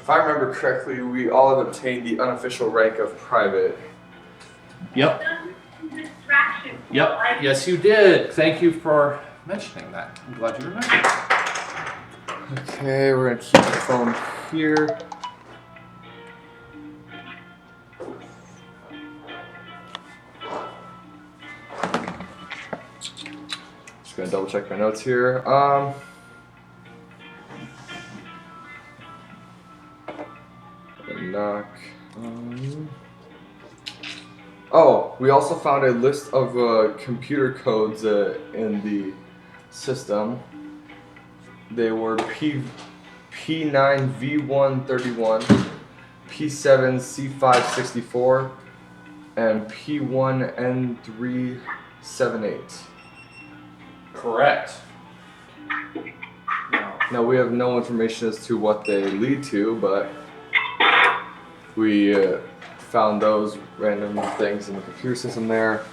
if I remember correctly, we all have obtained the unofficial rank of private. Yep. Yep. Yes, you did. Thank you for mentioning that. I'm glad you remembered. Okay, we're gonna keep the phone here. Just gonna double check my notes here. Knock. Oh, we also found a list of computer codes in the system. They were P9V131, P7C564, and P1N378. Correct. Now we have no information as to what they lead to, but we found those random things in the computer system there.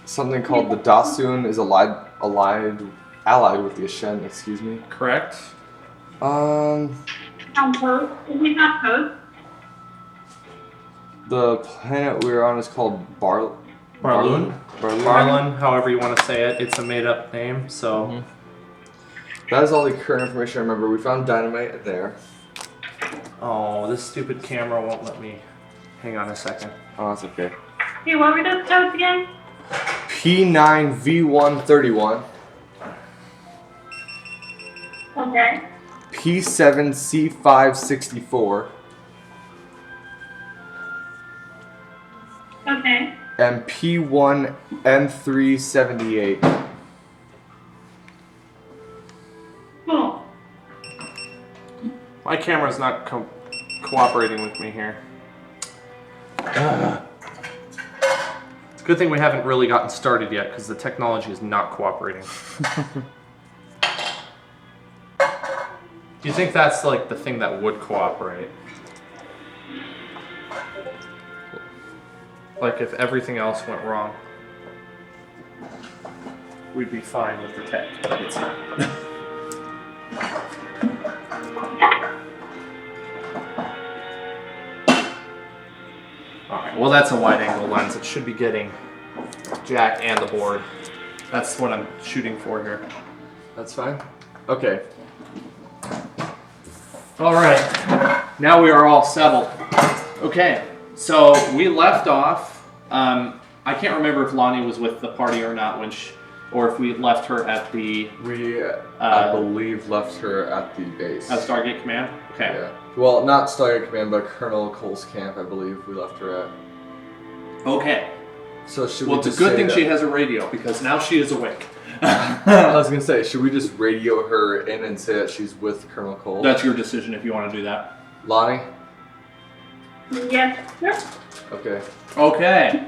Something called the Dasun is allied with the Ashen, excuse me. Correct. Post? Is he not Post? The planet we were on is called Barloon. Barloon, however you want to say it. It's a made-up name, so... Mm-hmm. That is all the current information I remember. We found dynamite there. Oh, this stupid camera won't let me. Hang on a second. Oh, that's okay. Hey, what were those codes again? P9V131. Okay. P7C564. Okay. And P1N378. Cool. My camera's not cooperating with me here. It's a good thing we haven't really gotten started yet, because the technology is not cooperating. Do you think that's like the thing that would cooperate? Like if everything else went wrong, we'd be fine with the tech, but it's not. Alright, well that's a wide angle lens. It should be getting Jack and the board. That's what I'm shooting for here. That's fine. Okay. Alright, now we are all settled. Okay, so we left off. I can't remember if Lonnie was with the party or not or if we left her at the... We, I believe, left her at the base. At Stargate Command? Okay. Yeah. Well, not Stargate Command, but Colonel Cole's camp, I believe we left her at. Okay. So should well, we it's a good thing she has a radio, because now she is awake. I was going to say, should we just radio her in and say that she's with Colonel Cole? That's your decision if you want to do that. Lonnie? Yes, sir. Okay. Okay.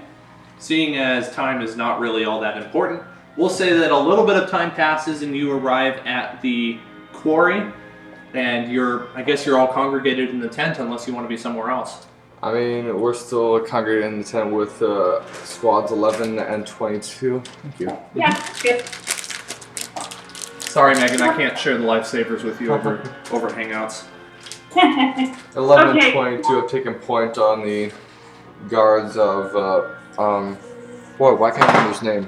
Seeing as time is not really all that important, we'll say that a little bit of time passes and you arrive at the quarry, and I guess you're all congregated in the tent unless you want to be somewhere else. I mean, we're still congregated in the tent with squads 11 and 22. Thank you. Yeah, good. Sorry, Megan, I can't share the lifesavers with you over Hangouts. 11 Okay. and 22 have taken point on the guards of, boy, why can't I remember his name?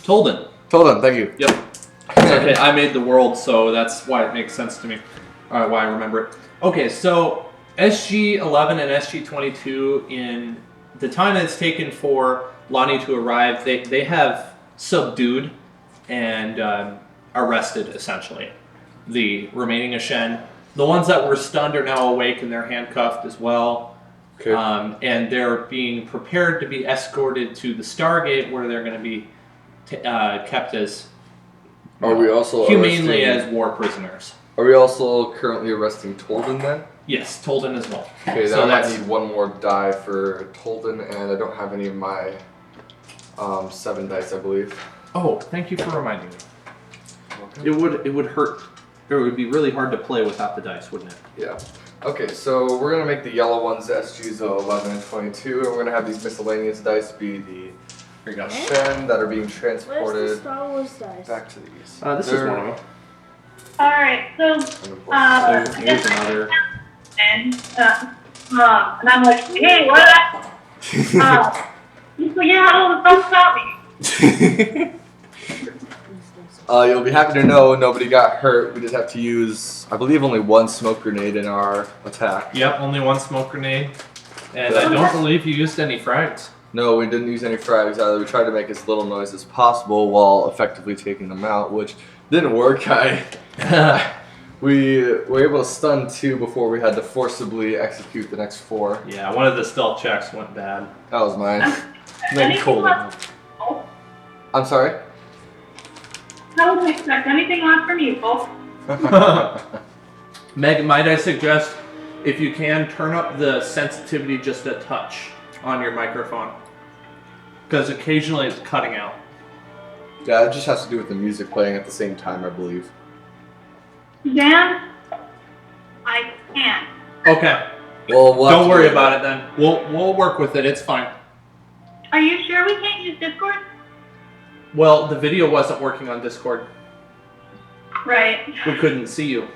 Tolden. Tolden, thank you. Yep. It's okay, I made the world, so that's why it makes sense to me. Alright, why I remember it. Okay, so SG-11 and SG-22, in the time that it's taken for Lonnie to arrive, they have subdued and arrested, essentially, the remaining Ashen. The ones that were stunned are now awake and they're handcuffed as well. Okay. And they're being prepared to be escorted to the Stargate, where they're going to be kept as humanely as war prisoners. Are we also currently arresting Tolden then? Yes, Tolden as well. Okay, so then I that's need one more die for Tolden, and I don't have any of my 7 dice, I believe. Oh, thank you for reminding me. Okay. It would hurt. It would be really hard to play without the dice, wouldn't it? Yeah. Okay, so we're gonna make the yellow ones SGs 11 and 22, and we're gonna have these miscellaneous dice be the Here you go. Shen that are being Where's the transported Star Wars dice? back to these. This is one of them. Alright, so, Here's another. and I'm like, hey, what up? He's like, yeah, all the folks got me. You'll be happy to know nobody got hurt. We just have to use, I believe, only one smoke grenade in our attack. Yep, only one smoke grenade. And I don't believe you used any frags. No, we didn't use any frags either. We tried to make as little noise as possible while effectively taking them out, which didn't work. We were able to stun 2 before we had to forcibly execute the next 4. Yeah, one of the stealth checks went bad. That was mine. Then cold. I'm sorry? I wouldn't expect anything less from you, folks. Meg, might I suggest, if you can, turn up the sensitivity just a touch on your microphone. Because occasionally it's cutting out. Yeah, it just has to do with the music playing at the same time, I believe. Dan, I can't. Okay. Well, Don't worry about it then. We'll work with it. It's fine. Are you sure we can't use Discord? Well, the video wasn't working on Discord. Right. We couldn't see you.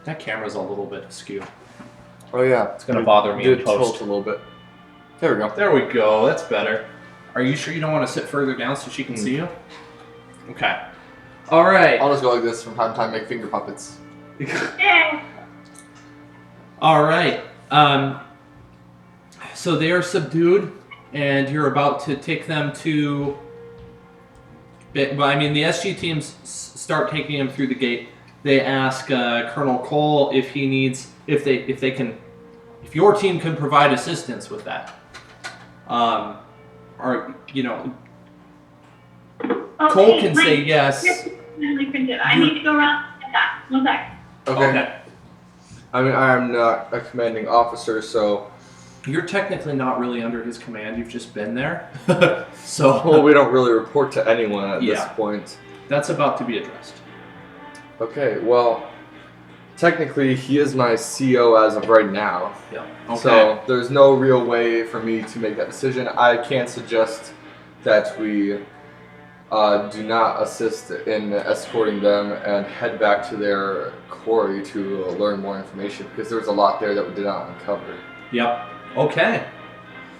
That camera's a little bit askew. Oh yeah, It's gonna bother me in did post. tilt a little bit. There we go. There we go. That's better. Are you sure you don't want to sit further down so she can see you? Okay. All right. I'll just go like this from time to time, make finger puppets. Yeah. All right. So they are subdued, and you're about to take them to. I mean, the SG teams start taking them through the gate. They ask Colonel Cole if he needs, if your team can provide assistance with that. Or Cole can say yes. I need to go around and that. One sec. Okay. I mean, I'm not a commanding officer, so. You're technically not really under his command. You've just been there. So. Well, we don't really report to anyone at this point. That's about to be addressed. Okay, well, technically he is my CO as of right now. Yeah. Okay. So there's no real way for me to make that decision. I can suggest that we do not assist in escorting them and head back to their quarry to learn more information because there's a lot there that we did not uncover. Yep. Okay.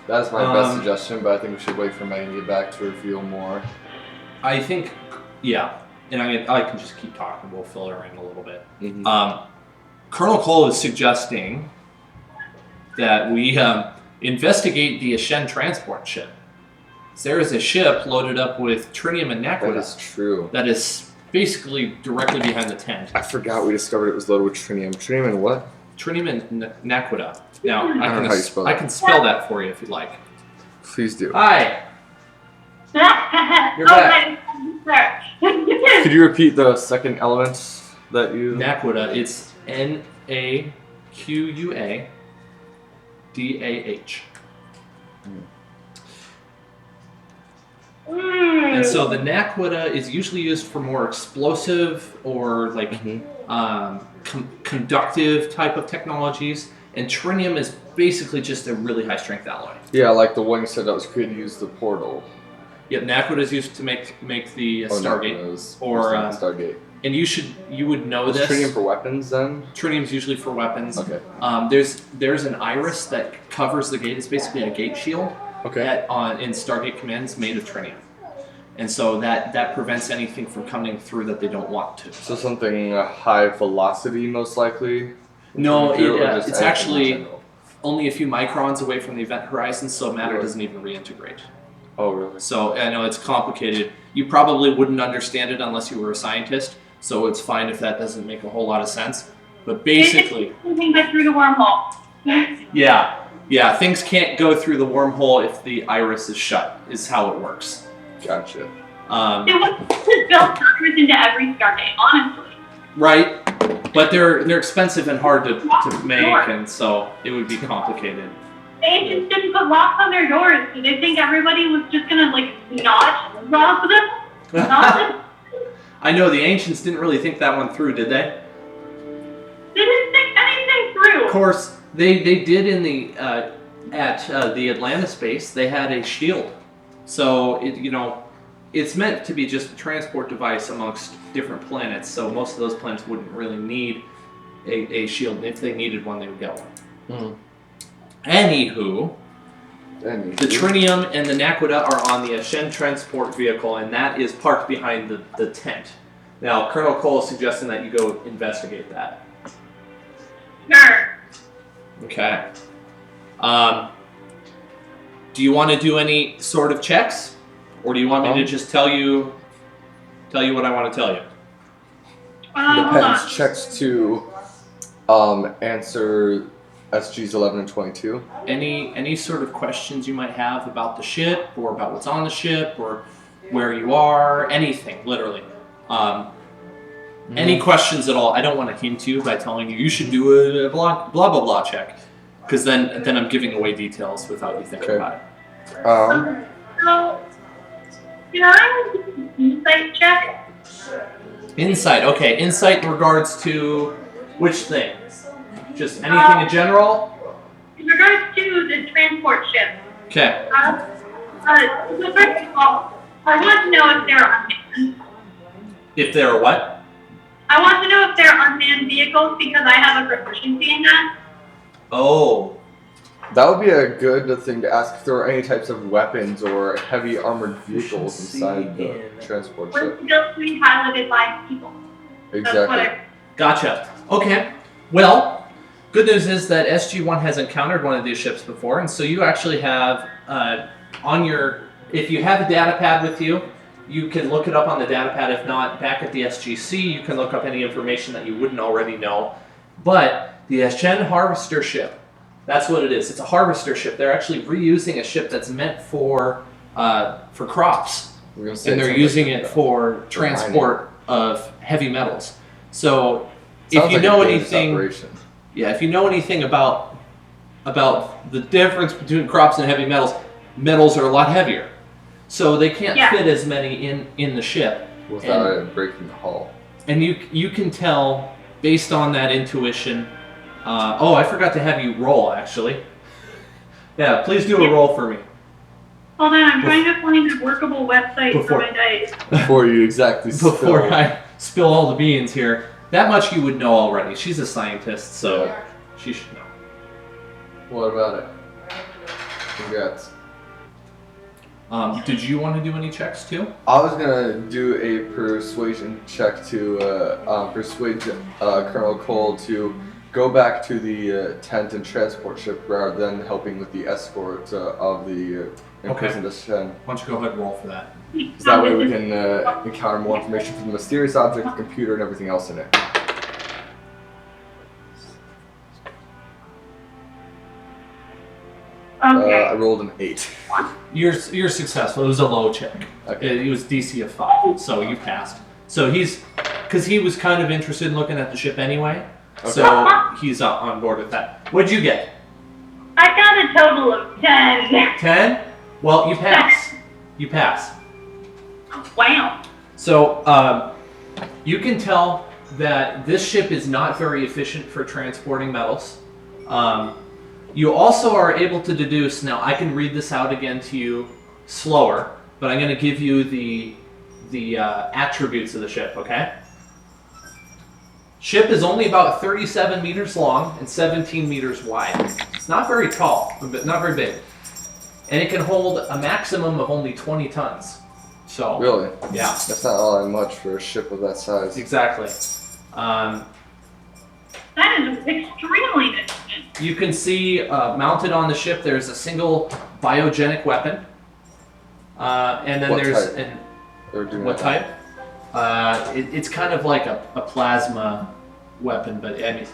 That is my best suggestion, but I think we should wait for Megan to get back to reveal more. I think, yeah, and I can just keep talking. We'll fill her in a little bit. Mm-hmm. Colonel Cole is suggesting that we investigate the Ashen transport ship. There is a ship loaded up with tritium and That naquita is true. that is basically directly behind the tent. I forgot we discovered it was loaded with tritium. Tritium and what? Tritium and naquita. Now, I don't know how you spell I that. can spell that for you if you'd like. Please do. Hi. You're back. Could you repeat the second element that you... Naquita, it's Naquadah. And so the naquita is usually used for more explosive or like conductive type of technologies, and tritium is basically just a really high strength alloy. Yeah, like the one you said that was created to use the portal. Yep, naquita is used to make the Stargate Stargate. And you would know Is this. tritium for weapons then? Tritium's usually for weapons. Okay. There's an iris that covers the gate. It's basically a gate shield. Okay. In Stargate commands made of tritium. And so that prevents anything from coming through that they don't want to. So something high velocity, most likely? No, Or just it's anything in actually general? only a few microns away from the event horizon, so matter doesn't even reintegrate. Oh, really? So I know it's complicated. You probably wouldn't understand it unless you were a scientist, so it's fine if that doesn't make a whole lot of sense. But basically... Moving back through the wormhole. Yeah, things can't go through the wormhole if the iris is shut, is how it works. Gotcha. It was just built secrets into every Stargate, honestly. Right, but they're expensive and hard to make, and so it would be complicated. The ancients didn't put locks on their doors. Did they think everybody was just gonna not rob them? I know the ancients didn't really think that one through, did they? They didn't think anything through. Of course, they did in the at the Atlantis base. They had a shield, so it's meant to be just a transport device amongst different planets, so most of those planets wouldn't really need a shield. And if they needed one, they would get one. Anywho, the Trinium and the Naquita are on the Ashen transport vehicle, and that is parked behind the tent. Now, Colonel Cole is suggesting that you go investigate that. Sure. Okay. Do you want to do any sort of checks, or do you want me to just tell you what I want to tell you? Hold Depends. on. Checks to answer SGs 11 and 22. Any sort of questions you might have about the ship, or about what's on the ship, or where you are, anything, literally. Any questions at all? I don't want to hint you by telling you should do a blah blah blah blah check, because then I'm giving away details without you thinking about it. So, can I do an insight check? Insight. Okay, insight in regards to which thing? Just anything in general? In regards to the transport ship. Okay. So first of all, I want to know if they're unmanned. If there are what? I want to know if they're unmanned vehicles because I have a proficiency in that. Oh. That would be a good thing to ask if there are any types of weapons or heavy armored vehicles inside the transport We're ship. still being piloted by people. That's what Exactly. Gotcha. Okay. Well, good news is that SG-1 has encountered one of these ships before, and so you actually have if you have a data pad with you, you can look it up on the data pad. If not, back at the SGC, you can look up any information that you wouldn't already know. But the Ashen Harvester ship, that's what it is. It's a harvester ship. They're actually reusing a ship that's meant for crops, We're gonna say and they're something using like it that. for transport of heavy metals. So, if Sounds you like a know business anything, operation. if you know anything about the difference between crops and heavy metals, metals are a lot heavier, so they can't fit as many in the ship. Without it breaking the hull. And you can tell based on that intuition. I forgot to have you roll actually. Yeah, please do a roll for me. Hold on, I'm trying to find a workable website for my dice. Before you exactly Before spill. I spill all the beans here, that much you would know already. She's a scientist, so she should know. What about it? Congrats. Did you want to do any checks too? I was gonna do a persuasion check to persuade Colonel Cole to go back to the tent and transport ship rather than helping with the escort of the imprisoned Ashen. Why don't you go ahead and roll for that? So that way we can encounter more information from the mysterious object, the computer, and everything else in it. Okay. I rolled an 8. You're successful. It was a low check. Okay. It was DC of 5, so you passed. So because he was kind of interested in looking at the ship anyway, so he's on board with that. What'd you get? I got a total of 10. 10? Well, you pass. You pass. Wow. So you can tell that this ship is not very efficient for transporting metals. You also are able to deduce, now I can read this out again to you slower, but I'm going to give you the attributes of the ship, okay? Ship is only about 37 meters long and 17 meters wide. It's not very tall, but not very big. And it can hold a maximum of only 20 tons. So, Really? yeah. That's not all that much for a ship of that size. Exactly. That is extremely efficient. You can see mounted on the ship there's a single biogenic weapon. And then What there's type? what type? It's kind of like a plasma weapon, but I mean,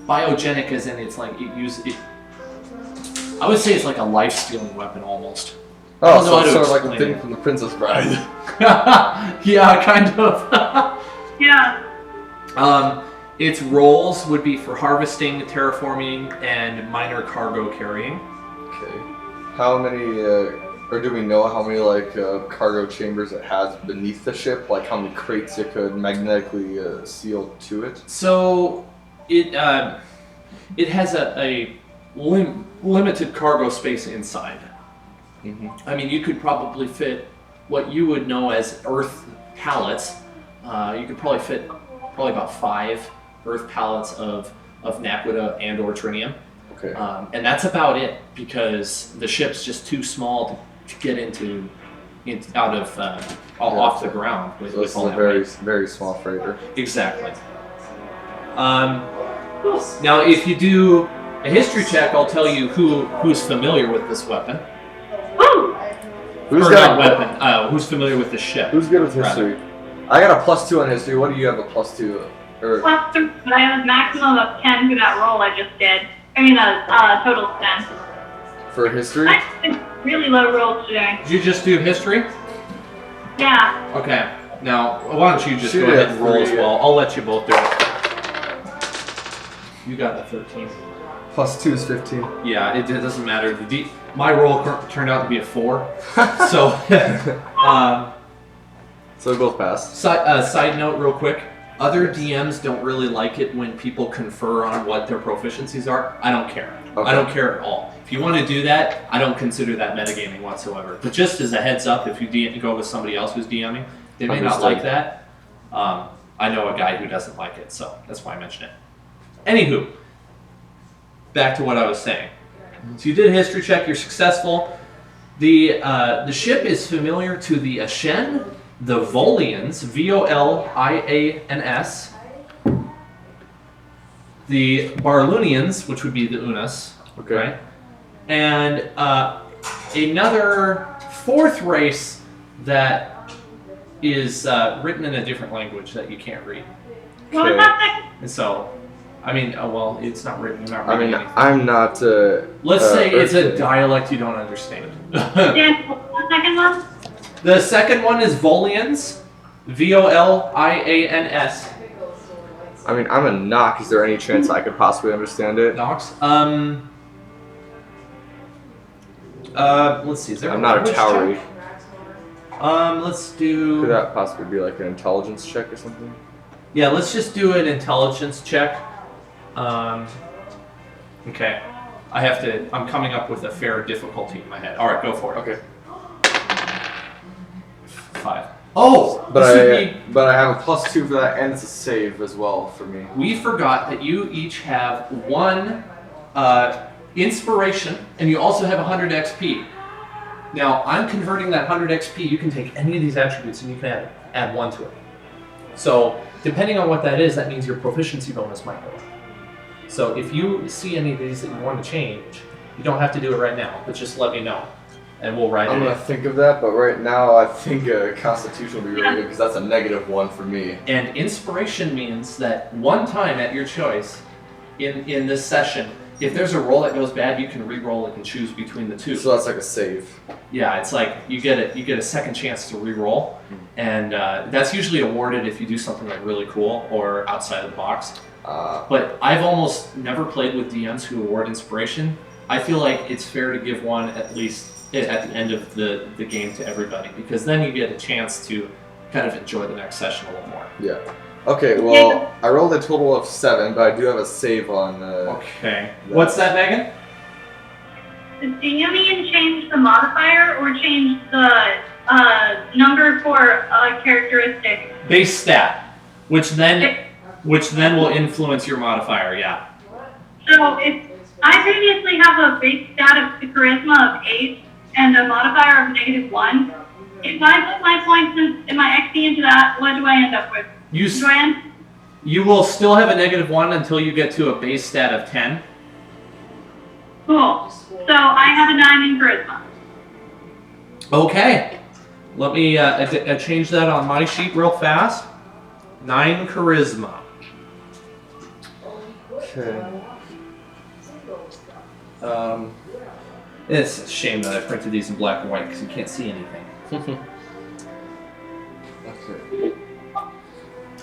biogenic as in it's like I would say it's like a life-stealing weapon almost. I Oh, don't know so how it's to sort of like the explain thing from the Princess Bride. Yeah, kind of. Yeah. Its roles would be for harvesting, terraforming, and minor cargo carrying. Okay. How many, or do we know how many, cargo chambers it has beneath the ship? Like, how many crates it could magnetically seal to it? So, it has a limited cargo space inside. Mm-hmm. I mean, you could probably fit what you would know as Earth pallets. You could probably fit about 5 Earth pallets of naquita and or trinium. Okay. And that's about it because the ship's just too small to get out of off the ground. So this is a very small freighter. Exactly. Now, if you do a history check, I'll tell you who's familiar with this weapon. Who's familiar with the ship? Who's good with history? I got a +2 on history. What do you have a +2? Or +3, but I have a maximum of 10 for that roll I just did. I mean, total of 10. for history? I did really low rolls today. Did you just do history? Yeah. Okay. Now, why don't you just Shoot go ahead and it, roll as 3. well? I'll let you both do it. You got the 13. +2 is 15. Yeah, it doesn't matter. My roll turned out to be a 4. So, So we both passed. side note real quick. Other DMs don't really like it when people confer on what their proficiencies are. I don't care. Okay. I don't care at all. If you want to do that, I don't consider that metagaming whatsoever. But just as a heads up, if you go with somebody else who's DMing, they may not like that. I know a guy who doesn't like it, so that's why I mentioned it. Anywho, back to what I was saying. So you did a history check, you're successful. The ship is familiar to the Ashen, the Volians, Volians, the Barlunians, which would be the Unas, Okay. right? And another 4th race that is written in a different language that you can't read. What was that? And so, I mean, well, it's not written. You're not reading anything. I'm not. Let's say it's a Earthling. dialect you don't understand. Dan, what was the second one? The second one is Volians, Volians. I mean, I'm a knock. Is there any chance I could possibly understand it? Nox. Let's see. Is there I'm not a language Tauri. check? Let's do. Could that possibly be like an intelligence check or something? Yeah, let's just do an intelligence check. Okay. I'm coming up with a fair difficulty in my head. Alright, go for it. Okay. 5. Oh! But this would be, I have a +2 for that, and it's a save as well for me. we forgot that you each have 1 inspiration, and you also have 100 XP. Now, I'm converting that 100 XP. You can take any of these attributes, and you can add 1 to it. So, depending on what that is, that means your proficiency bonus might go up. So if you see any of these that you want to change, you don't have to do it right now, but just let me know, and we'll write I'm it gonna in. think of that, but right now I think Constitution will be really good because that's a -1 for me. And inspiration means that one time at your choice in this session, if there's a roll that goes bad, you can re-roll it and choose between the 2. So that's like a save. Yeah, it's like you get a second chance to re-roll, and that's usually awarded if you do something like really cool or outside of the box. But I've almost never played with DMs who award inspiration. I feel like it's fair to give one at least at the end of the game to everybody, because then you get a chance to kind of enjoy the next session a little more. Yeah. Okay, well, I rolled a total of 7, but I do have a save on... Okay. What's that, Megan? Did DMing change the modifier or change the number for a characteristic? Base stat, which then will influence your modifier, yeah. So if I previously have a base stat of charisma of 8 and a modifier of -1, if I put my points and my XP into that, what do I end up with? You will still have a -1 until you get to a base stat of 10. Cool. So I have a 9 in charisma. Okay. Let me change that on my sheet real fast. 9 charisma. Okay. It's a shame that I printed these in black and white because you can't see anything. Okay.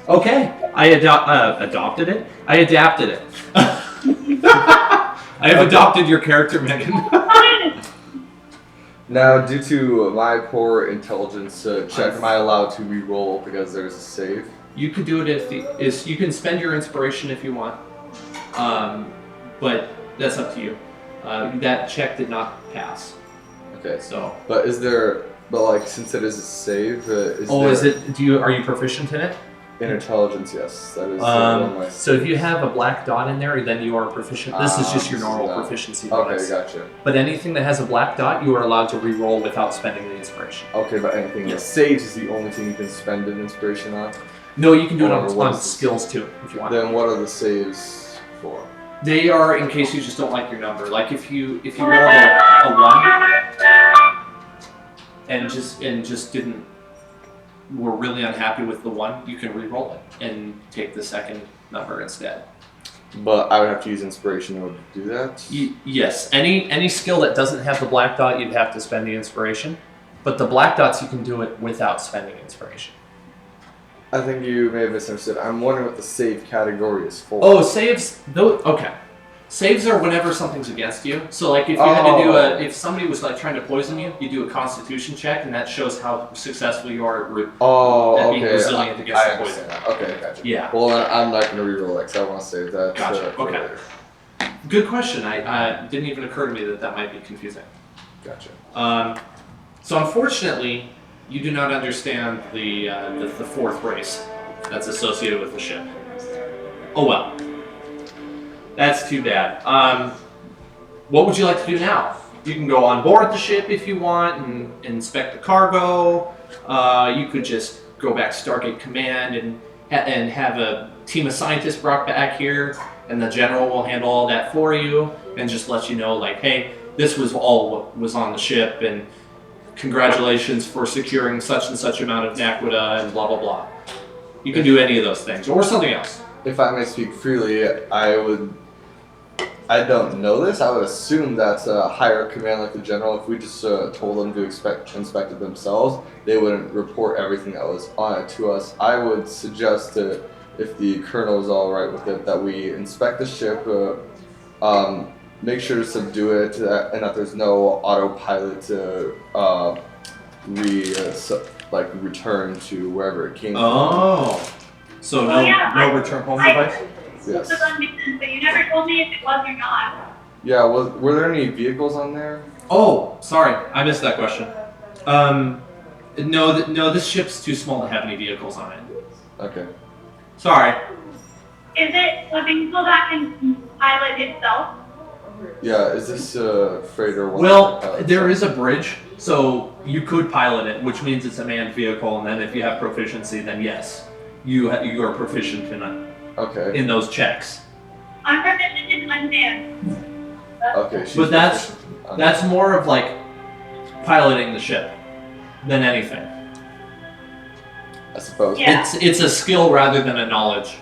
Okay, I adopted it. I adapted it. I have adopted your character, Megan. Now, due to my poor intelligence check, am I allowed to re-roll because there's a save? You could do it you can spend your inspiration if you want, but that's up to you. That check did not pass. Okay. So But is there But like, since it is a save, is it? Are you proficient in it? in intelligence? Yes, that is one of my. So if you have a black dot in there, then you are proficient. This is just your normal proficiency bonus. Okay, gotcha. But anything that has a black dot, you are allowed to re-roll without spending the inspiration. Okay, but anything that saves is the only thing you can spend an inspiration on? No, you can do it on skills too, if you want. Then what are the saves for? They are in case you just don't like your number. Like if you roll a 1 and just were really unhappy with the 1, you can re-roll it and take the second number instead. But I would have to use inspiration in order to do that? Yes. Any skill that doesn't have the black dot, you'd have to spend the inspiration. But the black dots, you can do it without spending inspiration. I think you may have misunderstood. I'm wondering what the save category is for. Oh, saves. Okay. Saves are whenever something's against you. So, like, if you had to do if somebody was like trying to poison you, you do a Constitution check, and that shows how successful you are at being resilient against the poison. Okay, gotcha. Yeah. Well, then I'm not going to reroll it because I want to save that. Gotcha. For Okay. later. Good question. I didn't even occur to me that might be confusing. Gotcha. So unfortunately, you do not understand the fourth race that's associated with the ship. Oh well. That's too bad. What would you like to do now? You can go on board the ship if you want and inspect the cargo. You could just go back to Stargate Command and have a team of scientists brought back here, and the general will handle all that for you and just let you know, like, hey, this was all what was on the ship, and congratulations for securing such and such amount of naquita and blah blah blah. You can do any of those things or something else. If I may speak freely, I don't know this. I would assume that a higher command like the general, if we just told them to inspect it themselves, they wouldn't report everything that was on it to us. I would suggest if the colonel is all right with it, that we inspect the ship, make sure to subdue it, and that there's no autopilot to return to wherever it came from. Oh, so no return home device? Yes. But you never told me if it was or not. Yeah, were there any vehicles on there? Oh, sorry, I missed that question. No, this ship's too small to have any vehicles on it. Okay. Sorry. Is it a vehicle that can pilot itself? Yeah, is this freighter one? Well, there is a bridge, so you could pilot it, which means it's a manned vehicle, and then if you have proficiency, then yes, you are proficient in those checks. I'm proficient in unmanned. Okay, she's but that's more of like piloting the ship than anything. I suppose. Yeah. It's a skill rather than a knowledge.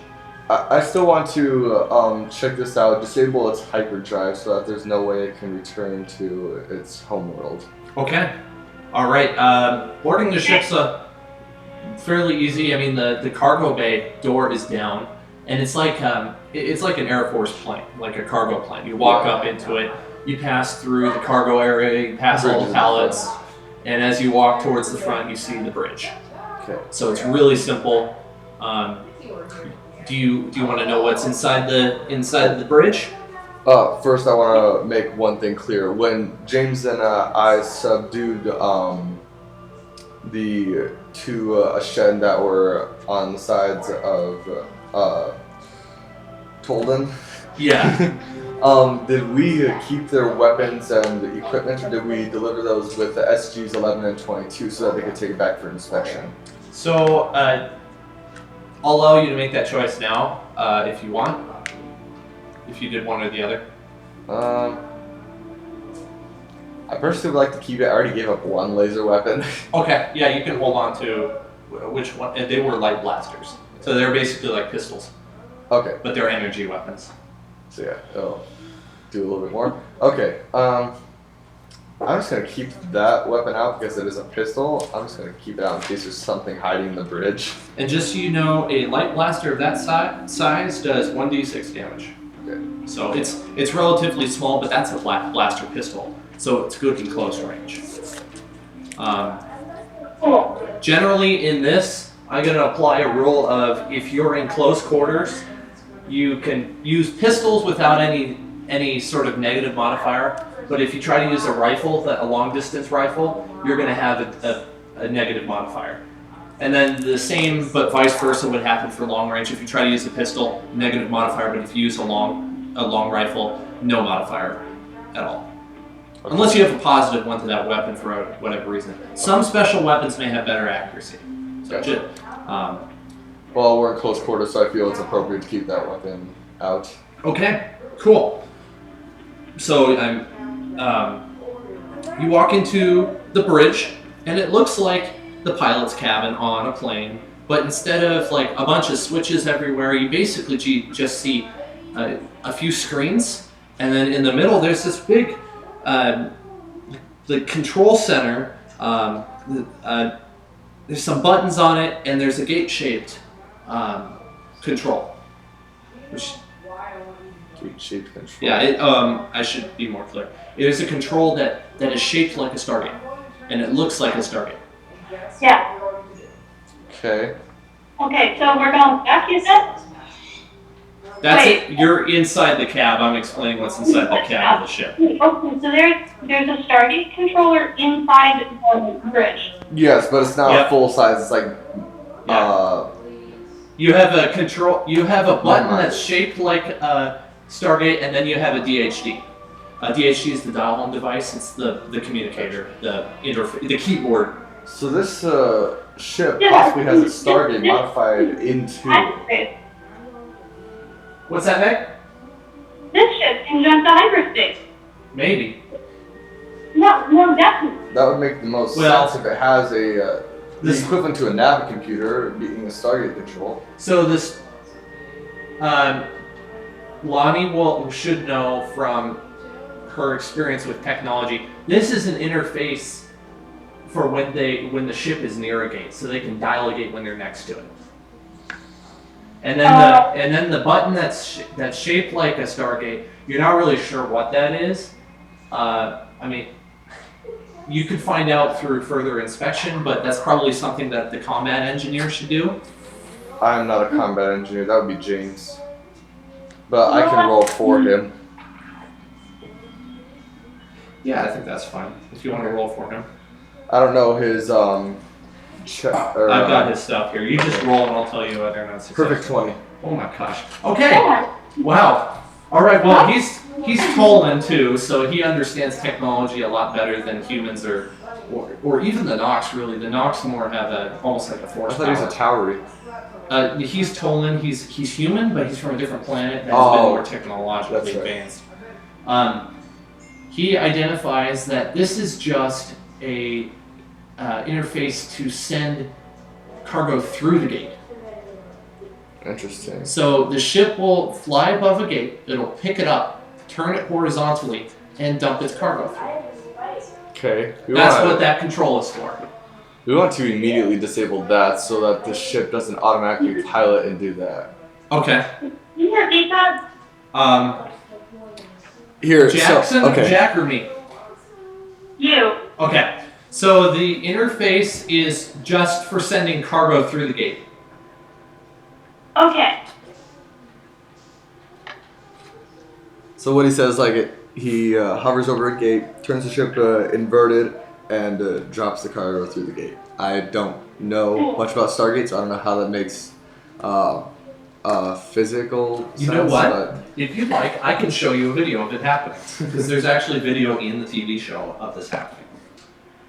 I still want to check this out. Disable its hyperdrive so that there's no way it can return to its homeworld. Okay. All right. Boarding the ship's fairly easy. I mean, the cargo bay door is down, and it's like an Air Force plane, like a cargo plane. You walk up into it, you pass through the cargo area, you pass all the pallets, and as you walk towards the front, you see the bridge. Okay. So it's really simple. Do you want to know what's inside the bridge? First, I want to make one thing clear. When James and I subdued the two Ashen that were on the sides of Tolden, Yeah. did we keep their weapons and equipment, or did we deliver those with the SGs 11 and 22 so that they could take it back for inspection? So I'll allow you to make that choice now, if you want. If you did one or the other. I personally would like to keep it. I already gave up one laser weapon. Okay, yeah, you can hold on to which one. They were light blasters, so they're basically like pistols, Okay. but they're energy weapons. So yeah, it'll do a little bit more. Okay. I'm just gonna keep that weapon out because it is a pistol. I'm just gonna keep it out in case there's something hiding in the bridge. And just so you know, a light blaster of that size does 1d6 damage. Okay. So it's relatively small, but that's a blaster pistol, so it's good in close range. Cool. Generally, in this, I'm gonna apply a rule of if you're in close quarters, you can use pistols without any sort of negative modifier, But if you try to use a rifle, a long distance rifle, you're going to have a negative modifier. And then the same, but vice versa, would happen for long range. If you try to use a pistol, negative modifier. But if you use a long rifle, no modifier at all. Okay. Unless you have a positive one to that weapon for whatever reason. Some special weapons may have better accuracy. So Gotcha. Well, we're in close quarters, so I feel it's appropriate to keep that weapon out. Okay, cool. So you walk into the bridge, and it looks like the pilot's cabin on a plane, but instead of like a bunch of switches everywhere, you basically just see a few screens, and then in the middle there's this big, the control center. There's some buttons on it, and there's a gate-shaped control. Gate-shaped control. Yeah, I should be more clear. It is a control that is shaped like a Stargate, and it looks like a Stargate. Yeah. Okay. Okay, so we're going back, you said? That's Wait. it. You're inside the cab. I'm explaining what's inside the cab of the ship. Okay, so there's a Stargate controller inside the bridge. Yes, but it's not Yep. full size. It's like, You have a control. You have a button Mind. that's shaped like a Stargate, and then you have a DHD. DHD is the dial-home device. It's the communicator, the interface, the keyboard. So this ship possibly has a Stargate modified into. Hyperspace. What's that, Meg? This ship can jump to hyperspace. Maybe. No, definitely. That would make the most Well, sense if it has the this- equivalent to a nav computer being a Stargate control. So this, Lonnie should know from her experience with technology. This is an interface for when the ship is near a gate, so they can dial a gate when they're next to it. And then the button that's shaped like a Stargate. You're not really sure what that is. I mean, you could find out through further inspection, but that's probably something that the combat engineer should do. I'm not a combat engineer. That would be James. But I can roll for him. Yeah, I think that's fine. If you want to roll for him. I don't know his check. I've got his stuff here. You just roll and I'll tell you whether or not it's successful. Perfect 20. Oh my gosh. Okay. Wow. All right. Well, he's Tolan too, so he understands technology a lot better than humans or even the Nox. Really, the Nox more have almost like a force I thought he was a power. Towery. He's Tolan. He's human, but he's from a different planet that has Oh, been more technologically that's right. advanced. He identifies that this is just a interface to send cargo through the gate. Interesting. So the ship will fly above a gate, it'll pick it up, turn it horizontally, and dump its cargo through. Okay. That's what that control is for. We want to immediately disable that so that the ship doesn't automatically pilot and do that. Okay. Can you repeat that? Here, Jackson, so, okay. Jack, or me? You. Okay. So the interface is just for sending cargo through the gate. Okay. So what he says, he hovers over a gate, turns the ship inverted, and drops the cargo through the gate. I don't know much about Stargate, so I don't know how that makes physical sense. You know what? But If you'd like, I can show you a video of it happening. Because there's actually video in the TV show of this happening.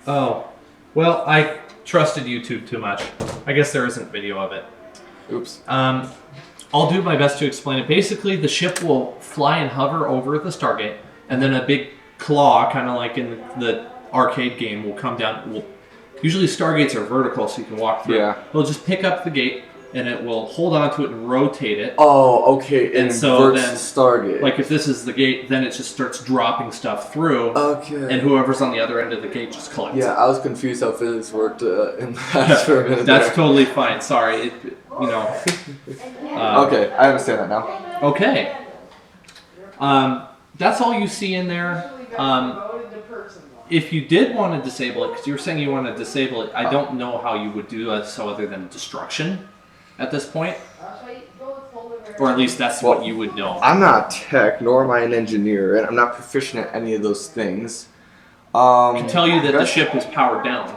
Oh. Well, I trusted YouTube too much. I guess there isn't video of it. oops. I'll do my best to explain it. Basically, the ship will fly and hover over the Stargate, and then a big claw, kind of like in the arcade game, will come down. Usually Stargates are vertical, so you can walk through. Yeah. It'll just pick up the gate, and it will hold onto it and rotate it. Oh, okay. And so inverts then, Stargate. Like if this is the gate, then it just starts dropping stuff through, Okay. and whoever's on the other end of the gate just collects Yeah, it. I was confused how physics worked in that for a minute. That's there. totally fine. Sorry. Okay, I understand that now. Okay. That's all you see in there. If you did want to disable it, because you were saying you want to disable it, I don't know how you would do so other than destruction at this point. Or at least that's what you would know. I'm not tech, nor am I an engineer, and I'm not proficient at any of those things. I can tell you that the ship is powered down.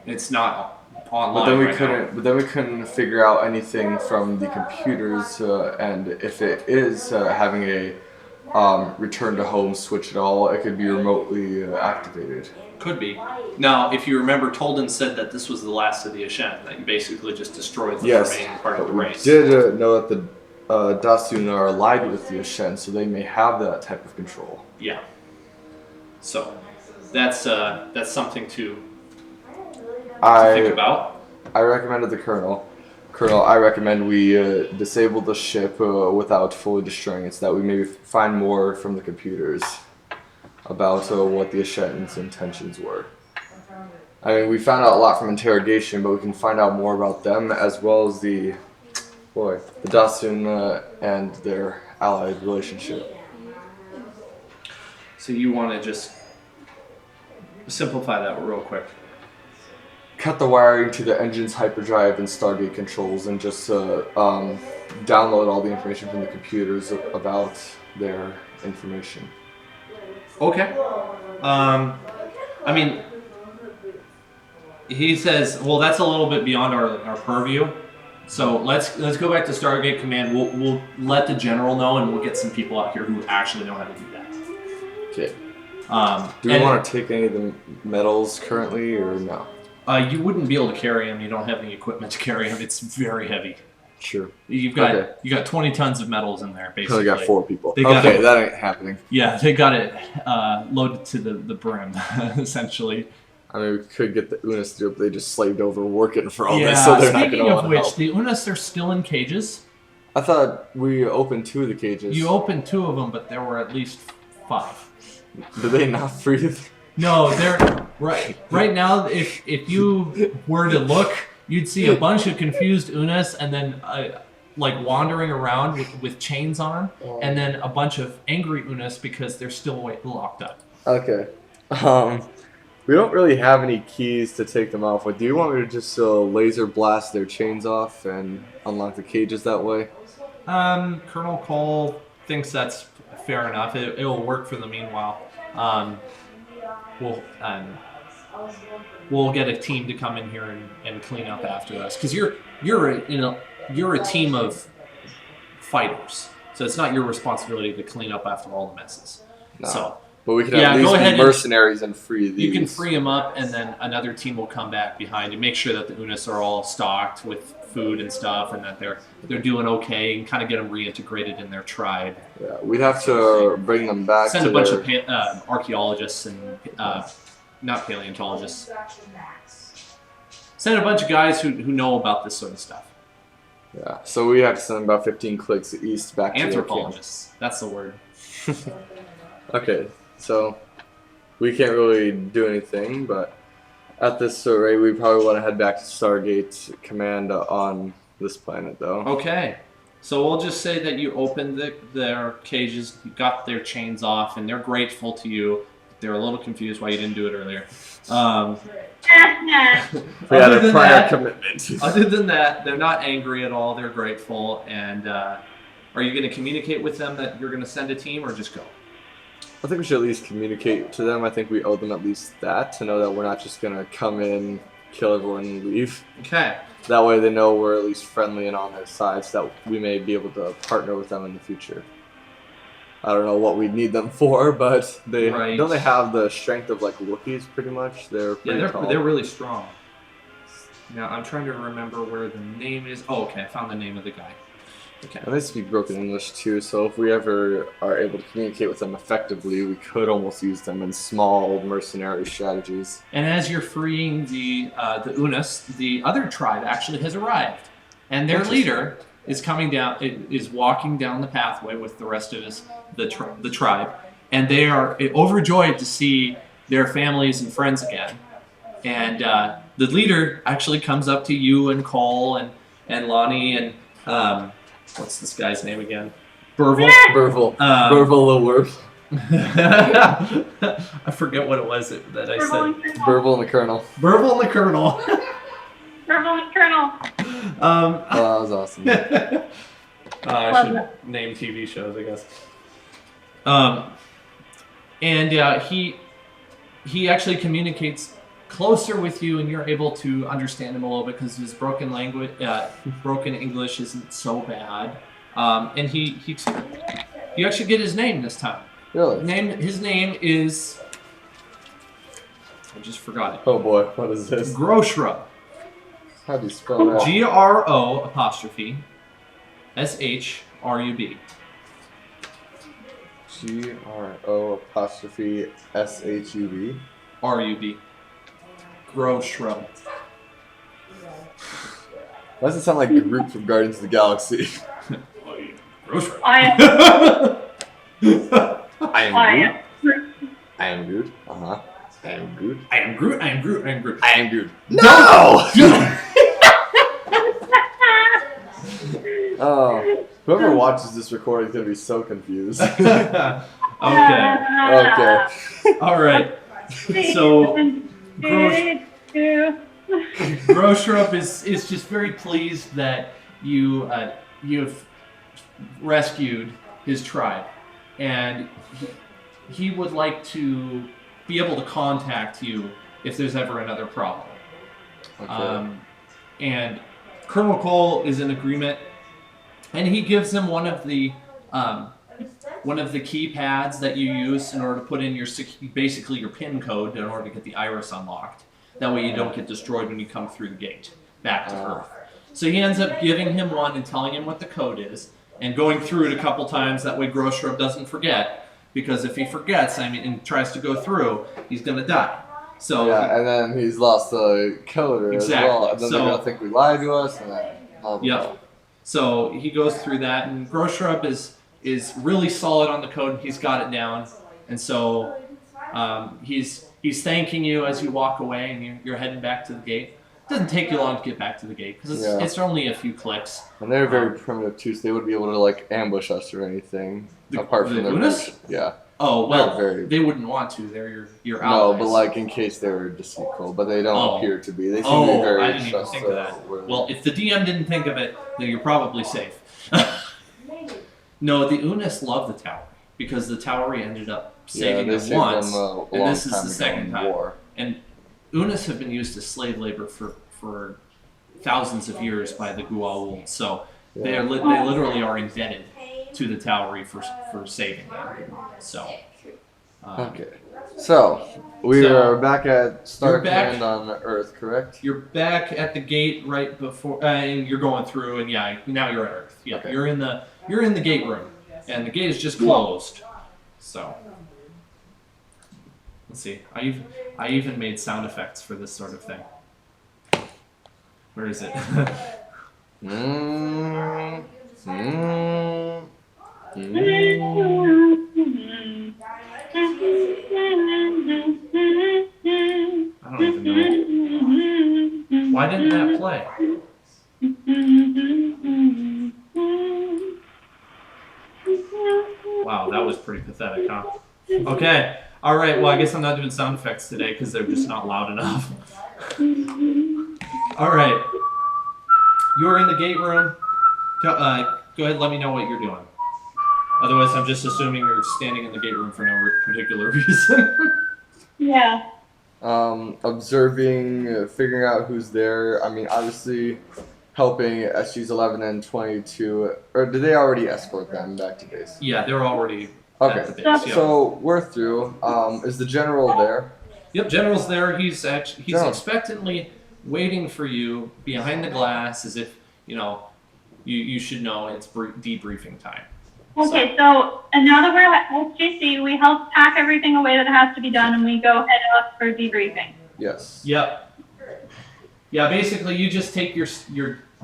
It's not online. But then we couldn't figure out anything from the computers, and if it is having a return to home switch at all, it could be remotely activated. Could be. Now, if you remember, Tolden said that this was the last of the Ashen, that you basically just destroyed the remaining part of the race. We did know that the Dasun are allied with the Ashen, so they may have that type of control. Yeah. So, that's something to think about. I recommended the Colonel. Colonel, I recommend we disable the ship without fully destroying it, so that we maybe find more from the computers about what the Ashen's intentions were. I mean, we found out a lot from interrogation, but we can find out more about them as well as the Dasun and their allied relationship. So you want to just simplify that real quick. Cut the wiring to the engine's hyperdrive and Stargate controls and just download all the information from the computers about their information. Okay. I mean, he says, well, that's a little bit beyond our purview. So let's go back to Stargate Command. We'll let the general know, and we'll get some people out here who actually know how to do that. Okay. Do we want to take any of the metals currently, or no? You wouldn't be able to carry them. You don't have the equipment to carry them. It's very heavy. Sure. You got 20 tons of metals in there, basically. Only got 4 people. That ain't happening. Yeah, they got it loaded to the brim, essentially. I mean, we could get the Unas to do it, but they just slaved over working for all this, so they're not going to want to help. The Unas are still in cages. I thought we opened 2 of the cages. You opened 2 of them, but there were at least 5. Did they not free? No, they're right now. If you were to look, you'd see a bunch of confused Unas, and then like wandering around with chains on, and then a bunch of angry Unas because they're still locked up. Okay. We don't really have any keys to take them off with. Do you want me to just laser blast their chains off and unlock the cages that way? Colonel Cole thinks that's fair enough. It'll work for the meanwhile. We'll get a team to come in here and clean up after us, because you're a team of fighters, so it's not your responsibility to clean up after all the messes. No. So, but we can at least be mercenaries and free these. You can free them up, and then another team will come back behind and make sure that the Unas are all stocked with food and stuff, and that they're doing okay, and kind of get them reintegrated in their tribe. Yeah, we'd have to bring them back. Send a bunch of archaeologists and not paleontologists. Send a bunch of guys who know about this sort of stuff. Yeah, so we have to send about 15 clicks east back to their camp. Anthropologists, that's the word. Okay, so we can't really do anything, but at this rate, we probably want to head back to Stargate Command on this planet, though. Okay, so we'll just say that you opened their cages, you got their chains off, and they're grateful to you. They're a little confused why you didn't do it earlier. We had a prior commitment. Other than that, they're not angry at all. They're grateful. And are you going to communicate with them that you're going to send a team, or just go? I think we should at least communicate to them. I think we owe them at least that, to know that we're not just going to come in, kill everyone, and leave. Okay. That way they know we're at least friendly and on their side, so that we may be able to partner with them in the future. I don't know what we need them for, but don't they have the strength of like Wookiees pretty much? They're tall. They're really strong. Now I'm trying to remember where the name is. Oh, okay, I found the name of the guy. Okay. And they speak broken English too, so if we ever are able to communicate with them effectively, we could almost use them in small mercenary strategies. And as you're freeing the Unas, the other tribe actually has arrived, and their leader is coming down. Is walking down the pathway with the rest of the tribe, and they are overjoyed to see their families and friends again. And the leader actually comes up to you and Cole and Lonnie and what's this guy's name again? Burville. Burville Lilworth. I forget what it was that I said. Burville and the Colonel. Burville and the Colonel. Burville and Colonel. Oh, that was awesome. I Love should that. name TV shows, I guess. And he actually communicates closer with you, and you're able to understand him a little bit because his broken language, broken English isn't so bad. And you actually get his name this time. Really? His name is, I just forgot it. Oh boy, what is this? Groshrub. How do you spell that? GRO''SHRUB. GRO''SHUB. RUB. Groshrub. Why does it sound like Groot from Guardians of the Galaxy? Groshrub. I I am Groot. I am Groot. Uh-huh. I am Groot. I am Groot. I am Groot. I am Groot. I am Groot. No! Oh, whoever watches this recording is gonna be so confused. Okay. Okay. All right. So Groshrub is just very pleased that you've rescued his tribe, and he would like to be able to contact you if there's ever another problem. Okay. And Colonel Cole is in agreement, and he gives him one of the keypads that you use in order to put in basically your PIN code in order to get the iris unlocked. That way you don't get destroyed when you come through the gate back to Earth. So he ends up giving him one and telling him what the code is, and going through it a couple times. That way Groshrub doesn't forget, because if he forgets, and tries to go through, he's gonna die. So yeah, and then he's lost the coder as well. And then they're gonna think we lied to us, and then blah, blah, blah. Yep. So he goes through that, and Groshrub is really solid on the code. He's got it down, and so he's thanking you as you walk away, and you're heading back to the gate. It doesn't take you long to get back to the gate because it's only a few clicks. And they're very primitive too, so they wouldn't be able to like ambush us or anything apart from the their Unis? Yeah. Oh well, very- they wouldn't want to. They're your No, allies. but like in case they were deceitful, but they don't Oh. appear to be. They seem to be very I didn't even think of that. trustworthy. Well, if the DM didn't think of it, then you're probably safe. No, the Unis love the Tower because the Towery ended up saving they them saved once, them, a and long this is time the ago second in time. war. And Unis have been used as slave labor for thousands of years by the Gua'uld, so they literally are indebted to the Towery for saving them. So. Okay. So we are back at You're back. Starkland on Earth, correct? You're back at the gate right before, and you're going through, and now you're at Earth. Yeah, Okay. you're in the gate room, and the gate is just closed. So let's see. I even made sound effects for this sort of thing. Where is it? I don't even know. Why didn't that play? Wow, that was pretty pathetic, huh? Okay. All right. Well, I guess I'm not doing sound effects today because they're just not loud enough. All right. You're in the gate room. Go ahead. Let me know what you're doing. Otherwise, I'm just assuming you're standing in the gate room for no particular reason. Yeah. Observing, figuring out who's there. I mean, obviously, helping SGs 11 and 22. Or did they already escort them back to base? Yeah, they're already Okay. at the base. Yeah. So we're through. Is the general there? Yep, General's there. He's General. expectantly waiting for you behind the glass, as if you should know it's debriefing time. Okay, so and now that we're at SGC, we help pack everything away that has to be done, and we go head up for debriefing. Yes. Yep. Yeah, basically you just take your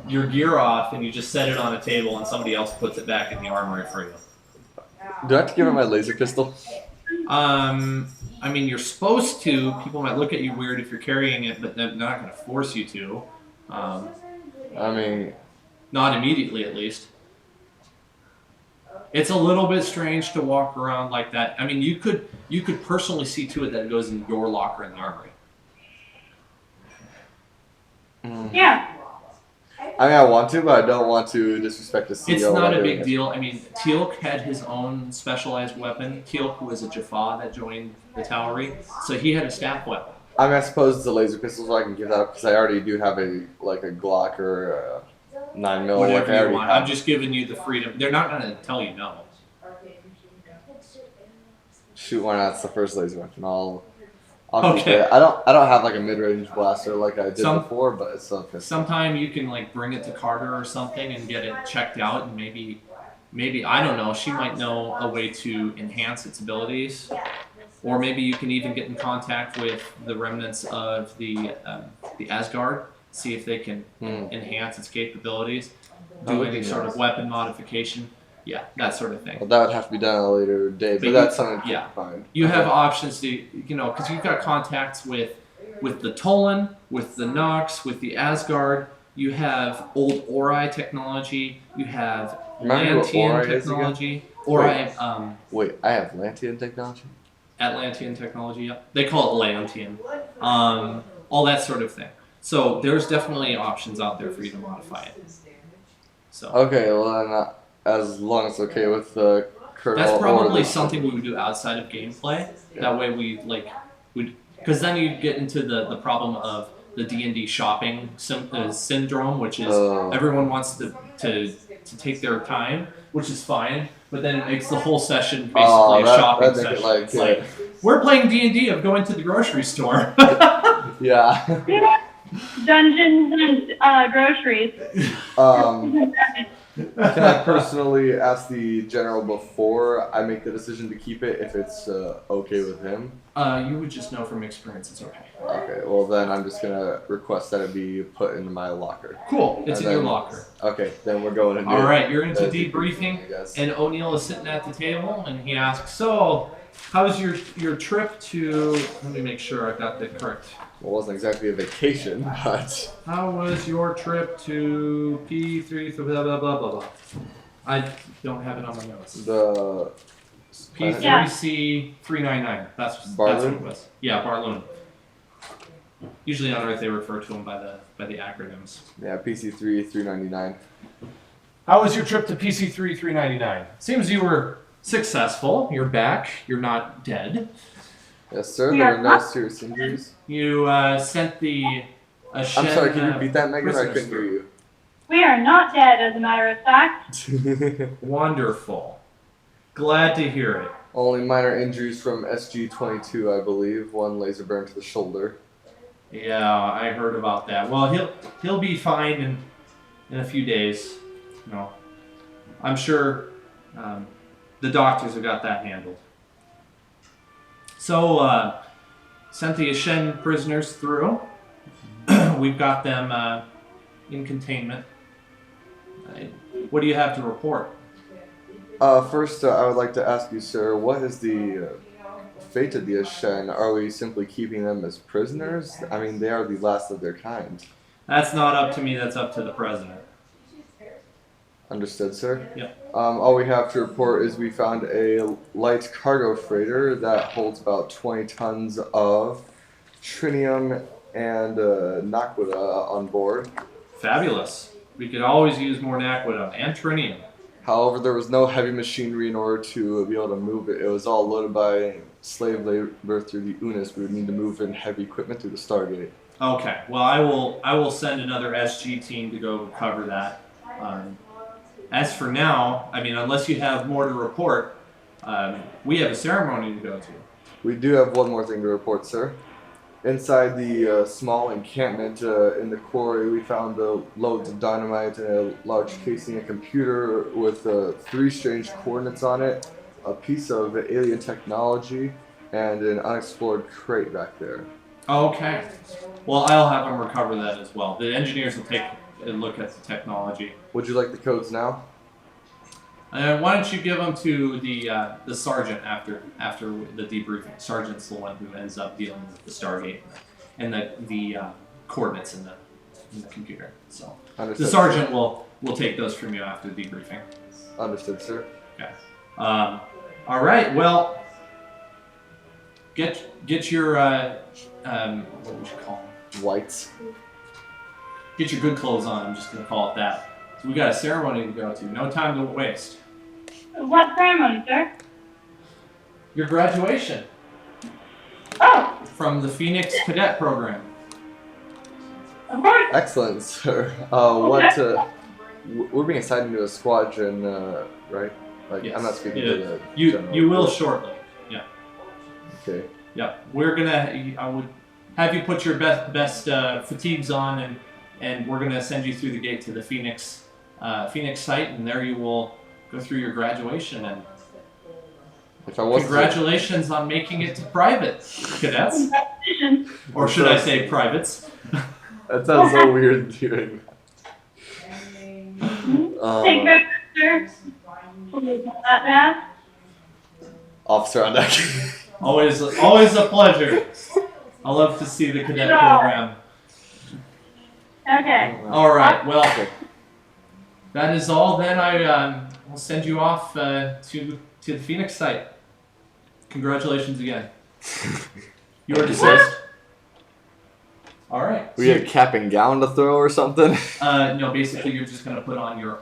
gear off and you just set it on a table, and somebody else puts it back in the armory for you. Do I have to give her my laser pistol? I mean, you're supposed to. People might look at you weird if you're carrying it, but they're not going to force you to. I mean, Not immediately, at least. It's a little bit strange to walk around like that. I mean, you could personally see to it that it goes in your locker in the armory. Yeah. I mean, I want to, but I don't want to disrespect the CEO. It's not while a doing big it. deal. I mean, Teal'c had his own specialized weapon. Teal'c was a Jaffa that joined the Towery, so he had a staff weapon. I mean, I suppose it's a laser pistol, so I can give that up because I already do have a Glock or a 9mm. Whatever I you already want. have. I'm just giving you the freedom. They're not going to tell you no. Shoot, why not? It's the first laser weapon. I'll keep Okay. it. I don't have like a mid-range blaster like I did before, but it's a pistol. Sometime you can like bring it to Carter or something and get it checked out, and maybe I don't know. She might know a way to enhance its abilities, or maybe you can even get in contact with the remnants of the Asgard, see if they can enhance its capabilities, do any sort of weapon modification. Yeah, that sort of thing. Well, that would have to be done at a later date, but that's something you can find. You have options to, because you've got contacts with the Tolan, with the Nox, with the Asgard. You have old Ori technology. You have Atlantean technology. Ori. Wait, I have Atlantean technology? Atlantean technology, yeah. They call it Atlantean. All that sort of thing. So there's definitely options out there for you to modify it. So. Okay, well then, as long as it's okay with the Colonel. That's probably something we would do outside of gameplay. Yeah. That way because then you get into the problem of the D&D shopping syndrome, which is everyone wants to take their time, which is fine, but then it makes the whole session basically a shopping session. Like, we're playing D&D of going to the grocery store. Yeah. Dungeons and groceries. Can I personally ask the general before I make the decision to keep it if it's okay with him? You would just know from experience it's okay. Okay, well then I'm just gonna request that it be put into my locker. Cool, it's in your locker. Okay, then we're going into Alright, you're into debriefing, and O'Neill is sitting at the table, and he asks, so, how was your trip to, let me make sure I got that correct. Well, it wasn't exactly a vacation, but... How was your trip to P3, blah, blah, blah, blah, blah. I don't have it on my notes. The... P3C 399. That's what it was. Yeah, Barloon. Usually on Earth they refer to them by the acronyms. Yeah, PC3 399. How was your trip to PC3 399? Seems you were successful. You're back. You're not dead. Yes, sir. There were no serious injuries. You sent the... I'm sorry, can you repeat that, Megan? I couldn't hear you. We are not dead, as a matter of fact. Wonderful. Glad to hear it. Only minor injuries from SG-22, I believe. One laser burn to the shoulder. Yeah, I heard about that. Well, he'll be fine in a few days. No, I'm sure the doctors have got that handled. So, sent the Shen prisoners through. We've got them in containment. What do you have to report? First, I would like to ask you, sir, what is the fate of the Shen? Are we simply keeping them as prisoners? I mean, they are the last of their kind. That's not up to me, that's up to the president. Understood, sir? Yep. All we have to report is we found a light cargo freighter that holds about 20 tons of trinium and naquita on board. Fabulous. We could always use more naquita and trinium. However, there was no heavy machinery in order to be able to move it. It was all loaded by slave labor through the UNIS. We would need to move in heavy equipment through the Stargate. Okay. Well, I will send another SG team to go cover that. As for now, I mean, unless you have more to report, we have a ceremony to go to. We do have one more thing to report, sir. Inside the small encampment in the quarry, we found loads of dynamite and a large casing, a computer with 3 strange coordinates on it, a piece of alien technology, and an unexplored crate back there. Okay. Well, I'll have them recover that as well. The engineers will take a look at the technology. Would you like the codes now? Why don't you give them to the sergeant after the debriefing? Sergeant's the one who ends up dealing with the Stargate and the coordinates in the computer. So Understood, the sergeant will take those from you after the debriefing. Understood, sir. Okay. All right. Well, get your what would you call them? Whites. get your good clothes on. I'm just gonna call it that. So we got a ceremony to go to. No time to waste. What ceremony, sir? Your graduation Oh, from the Pheonix Cadet Program. of course. Excellent, sir. We're being assigned into a squadron, right? Like, Yes. I'm not speaking Yeah. to the You general. will shortly. Yeah. Okay. Yeah. We're gonna. I would have you put your best fatigues on, and we're gonna send you through the gate to the Pheonix site, and there you will go through your graduation. And If I was congratulations on making it to private, cadets, Congratulations. or should I say privates? That sounds so weird doing Take that. care, sir. That bad? Officer on deck. Always a pleasure. I love to see the cadet program. Okay. All right. Well, that is all. Then I will send you off to the Pheonix site. Congratulations again. You are dismissed. All right. We had a cap and gown to throw or something. No, basically you're just gonna put on your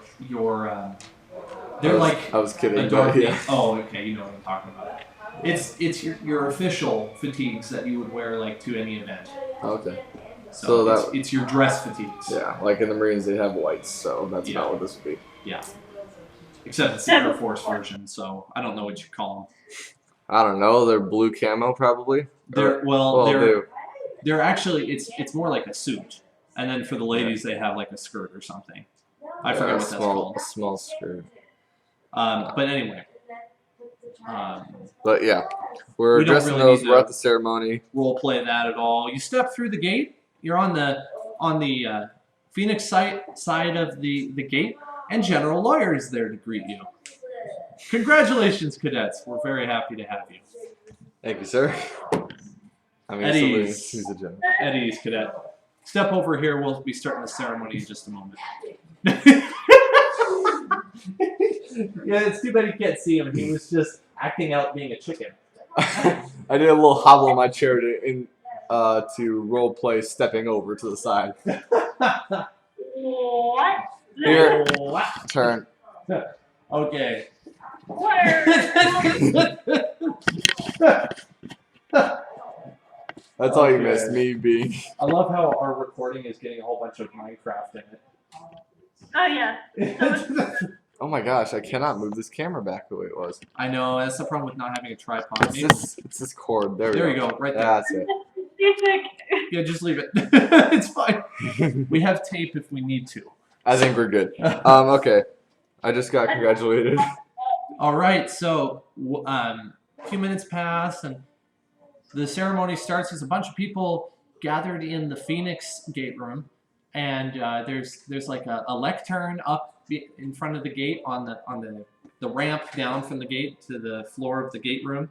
they're like I was kidding, a dark but yeah. Oh, okay, you know what I'm talking about. It's your official fatigues that you would wear like to any event. Okay. So that- it's your dress fatigues. Yeah, like in the Marines they have whites, so that's Yeah. not what this would be. Yeah. Except it's the Air Force version, so I don't know what you call them. I don't know, they're blue camo probably. They're actually it's more like a suit, and then for the ladies they have like a skirt or something. I forget what that's called. A small skirt. But anyway. But yeah, we're We don't dressing really those. need We're to- at the ceremony. Role play that at all. You step through the gate. You're on the Pheonix side of the gate, and General Lawyer is there to greet you. Congratulations, cadets. We're very happy to have you. Thank you, sir. I mean, Eddie's. he's a general. At ease, cadet. Step over here. We'll be starting the ceremony in just a moment. Yeah, it's too bad you can't see him. He was just acting out being a chicken. I did a little hobble in my chair to role play stepping over to the side. What? Here, What? turn. Okay. That's all you Okay. missed, me being. I love how our recording is getting a whole bunch of Minecraft in Oh, yeah. it. Oh my gosh, I cannot move this camera back the way it was. I know, that's the problem with not having a tripod. It's this cord. There There you go, right there. That's it. Yeah, just leave it. It's fine. We have tape if we need to. I think we're good. Okay. I just got congratulated. All right, so a few minutes pass and the ceremony starts. There's a bunch of people gathered in the Pheonix gate room, and there's like a lectern up in front of the gate on the ramp down from the gate to the floor of the gate room,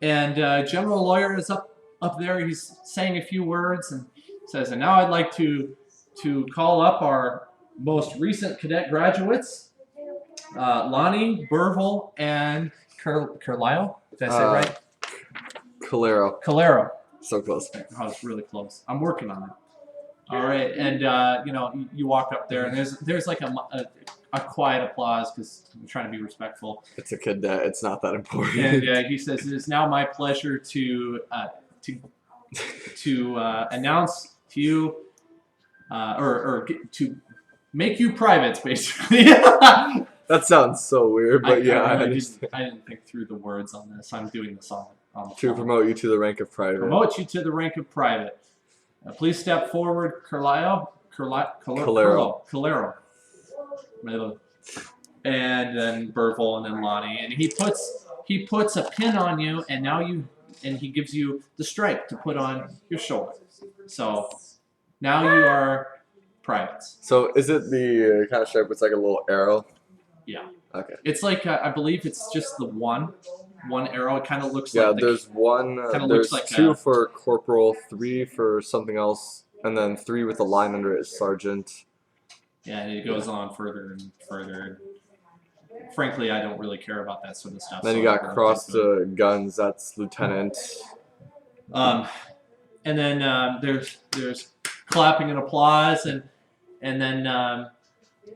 and General Lawyer is up there. He's saying a few words and says, "And now I'd like to call up our most recent cadet graduates, Lonnie, Burville, and Carlisle. Did I say it right? Calero. Calero. So close. I was really close. I'm working on it. All right, and you walk up there, and there's like a quiet applause because I'm trying to be respectful. It's a cadet. It's not that important. And he says, "It is now my pleasure to announce to you, or to make you privates, basically." That sounds so weird, but yeah, I understand. I didn't think through the words on this. I'm doing this on the To phone. promote you to the rank of private. Promote you to the rank of private. Please step forward, Calero. And then Burville, and then Lonnie, and he puts a pin on you, and he gives you the stripe to put on your shoulder. So now you are privates. So is it the kind of stripe with like a little arrow? Yeah. Okay. It's like I believe it's just the one arrow. It kind of looks Yeah, like there's one. kinda There's looks like two a- for corporal, 3 for something else, and then 3 with a line under it is sergeant. Yeah, and it goes on further and further. Frankly, I don't really care about that sort of stuff. Then so you I got don't crossed think so. guns. That's lieutenant. And then there's clapping and applause, and and then the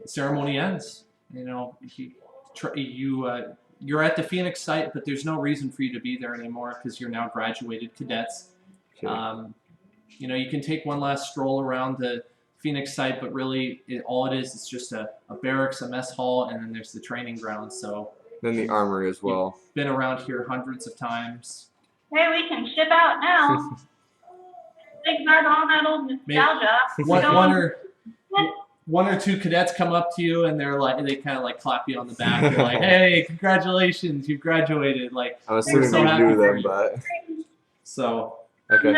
ceremony ends. You know, you're at the Pheonix site, but there's no reason for you to be there anymore because you're now graduated cadets. Okay. You know, you can take one last stroll around the Pheonix site, but really, all it is just a barracks, a mess hall, and then there's the training ground. So Then the armory as well. you've been around here hundreds of times. Hey, we can ship out now. Think about all that old nostalgia. One or two cadets come up to you and they kind of like clap you on the back. They're like, "Hey, congratulations, you've graduated!" Like, I'm assuming so we happy knew for them, you. but So. okay.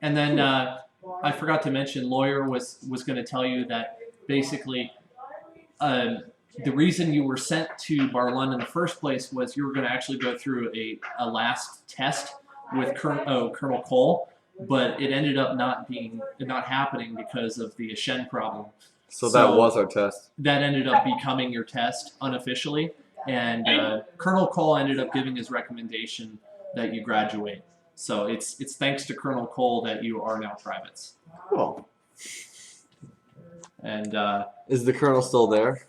And then I forgot to mention, Lawyer was going to tell you that basically the reason you were sent to Barlund in the first place was you were going to actually go through a last test with Colonel Cole, but it ended up not happening because of the Shen problem. So that was our test. That ended up becoming your test unofficially, and Colonel Cole ended up giving his recommendation that you graduate. So it's thanks to Colonel Cole that you are now privates. Cool. And is the colonel still there?